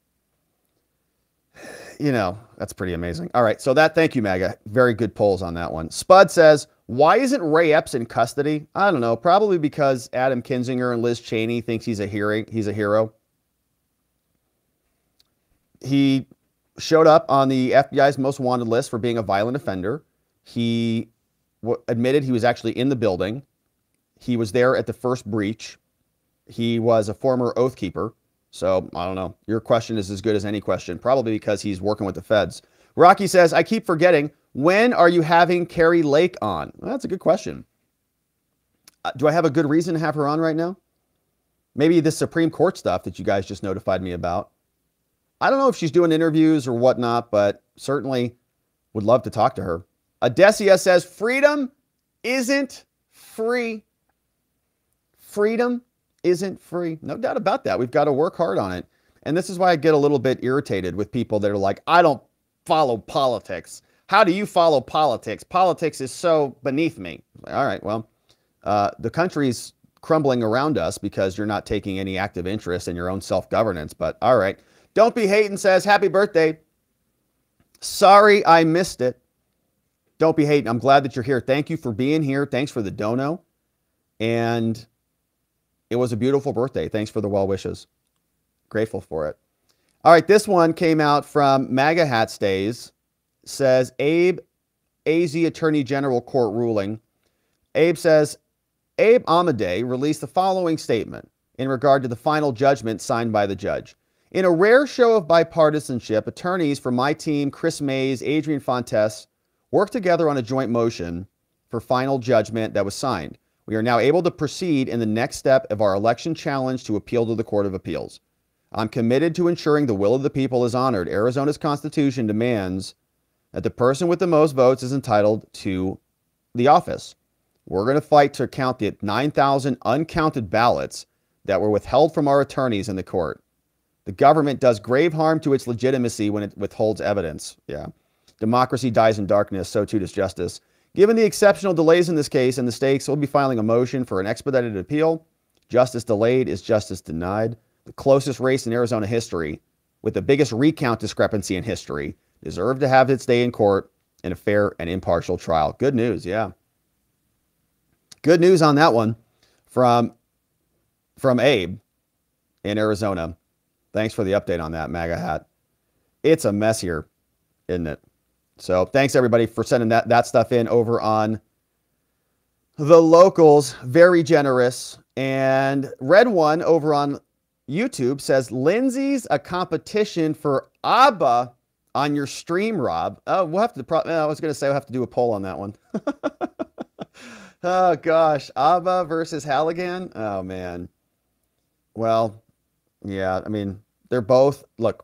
you know, that's pretty amazing. All right, so thank you, MAGA. Very good polls on that one. Spud says, why isn't Ray Epps in custody? I don't know. Probably because Adam Kinzinger and Liz Cheney thinks he's a hero. He showed up on the FBI's most wanted list for being a violent offender. He admitted he was actually in the building. He was there at the first breach. He was a former Oath Keeper. So I don't know. Your question is as good as any question, probably because he's working with the feds. Rocky says, I keep forgetting, when are you having Carrie Lake on? Well, that's a good question. Do I have a good reason to have her on right now? Maybe this Supreme Court stuff that you guys just notified me about. I don't know if she's doing interviews or whatnot, but certainly would love to talk to her. Adesia says, freedom isn't free. Freedom isn't free. No doubt about that. We've got to work hard on it. And this is why I get a little bit irritated with people that are like, I don't follow politics. How do you follow politics? Politics is so beneath me. All right, well, the country's crumbling around us because you're not taking any active interest in your own self-governance. But all right. Don't Be Hating says, happy birthday. Sorry I missed it. Don't Be Hating. I'm glad that you're here. Thank you for being here. Thanks for the dono. And it was a beautiful birthday. Thanks for the well wishes. Grateful for it. All right, this one came out from MAGA Hat Stays. Says, Abe, AZ Attorney General Court ruling. Abe says, Abe Amadei released the following statement in regard to the final judgment signed by the judge. In a rare show of bipartisanship, attorneys from my team, Chris Mays, Adrian Fontes, worked together on a joint motion for final judgment that was signed. We are now able to proceed in the next step of our election challenge to appeal to the Court of Appeals. I'm committed to ensuring the will of the people is honored. Arizona's Constitution demands that the person with the most votes is entitled to the office. We're going to fight to count the 9,000 uncounted ballots that were withheld from our attorneys in the court. The government does grave harm to its legitimacy when it withholds evidence. Yeah. Democracy dies in darkness, so too does justice. Given the exceptional delays in this case and the stakes, we'll be filing a motion for an expedited appeal. Justice delayed is justice denied. The closest race in Arizona history, with the biggest recount discrepancy in history, deserved to have its day in court in a fair and impartial trial. Good news, yeah. Good news on that one from Abe in Arizona. Thanks for the update on that, MAGA Hat. It's a mess here, isn't it? So thanks, everybody, for sending that stuff in over on the locals. Very generous. And Red One over on YouTube says, Lindsey's a competition for ABBA on your stream, Rob. Oh, we'll have to, I was going to say we'll have to do a poll on that one. Oh, gosh. ABBA versus Halligan? Oh, man. Well, yeah, I mean, they're both, look,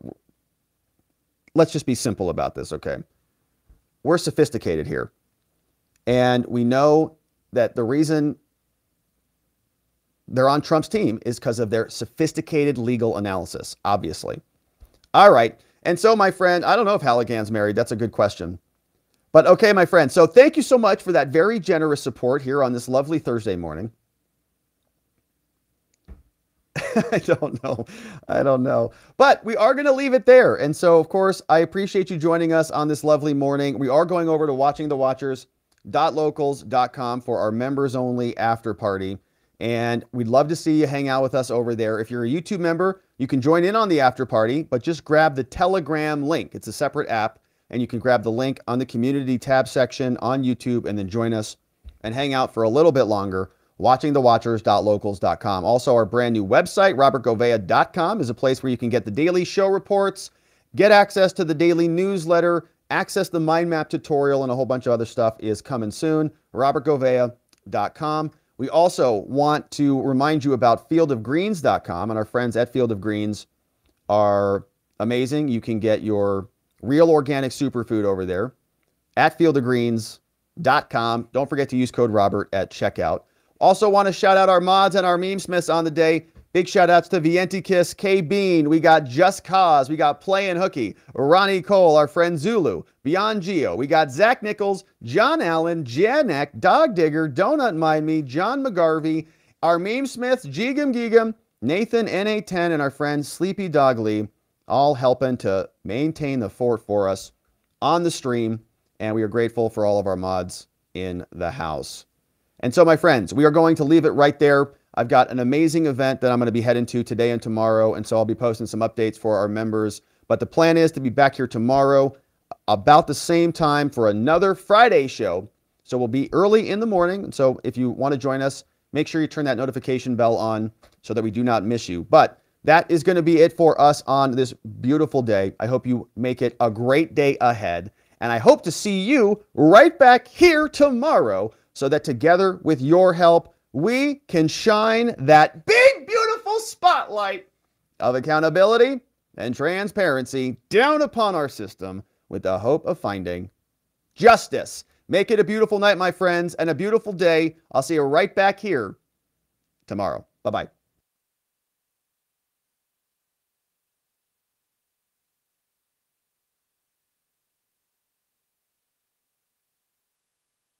let's just be simple about this, okay? We're sophisticated here. And we know that the reason they're on Trump's team is because of their sophisticated legal analysis, obviously. All right. And so, my friend, I don't know if Halligan's married. That's a good question. But okay, my friend. So thank you so much for that very generous support here on this lovely Thursday morning. I don't know. I don't know. But we are going to leave it there. And so, of course, I appreciate you joining us on this lovely morning. We are going over to watchingthewatchers.locals.com for our members only after party. And we'd love to see you hang out with us over there. If you're a YouTube member, you can join in on the after party, but just grab the Telegram link. It's a separate app, and you can grab the link on the community tab section on YouTube and then join us and hang out for a little bit longer. Watchingthewatchers.locals.com. Also, our brand new website, robertgovea.com, is a place where you can get the daily show reports, get access to the daily newsletter, access the mind map tutorial, and a whole bunch of other stuff is coming soon. robertgovea.com. We also want to remind you about fieldofgreens.com, and our friends at Field of Greens are amazing. You can get your real organic superfood over there at fieldofgreens.com. Don't forget to use code Robert at checkout. Also want to shout out our mods and our meme smiths on the day. Big shout outs to Vientikis, K Bean. We got Just Cause. We got Play and Hooky. Ronnie Cole, our friend Zulu. Beyond Geo. We got Zach Nichols, John Allen, Janek, Dog Digger, Donut Mind Me, John McGarvey, our meme smiths, Gigam Gigam, Nathan NA10, and our friend Sleepy Dog Lee, all helping to maintain the fort for us on the stream. And we are grateful for all of our mods in the house. And so, my friends, we are going to leave it right there. I've got an amazing event that I'm going to be heading to today and tomorrow, and so I'll be posting some updates for our members. But the plan is to be back here tomorrow about the same time for another Friday show. So we'll be early in the morning. And so if you want to join us, make sure you turn that notification bell on so that we do not miss you. But that is going to be it for us on this beautiful day. I hope you make it a great day ahead. And I hope to see you right back here tomorrow so that together with your help, we can shine that big, beautiful spotlight of accountability and transparency down upon our system with the hope of finding justice. Make it a beautiful night, my friends, and a beautiful day. I'll see you right back here tomorrow. Bye-bye.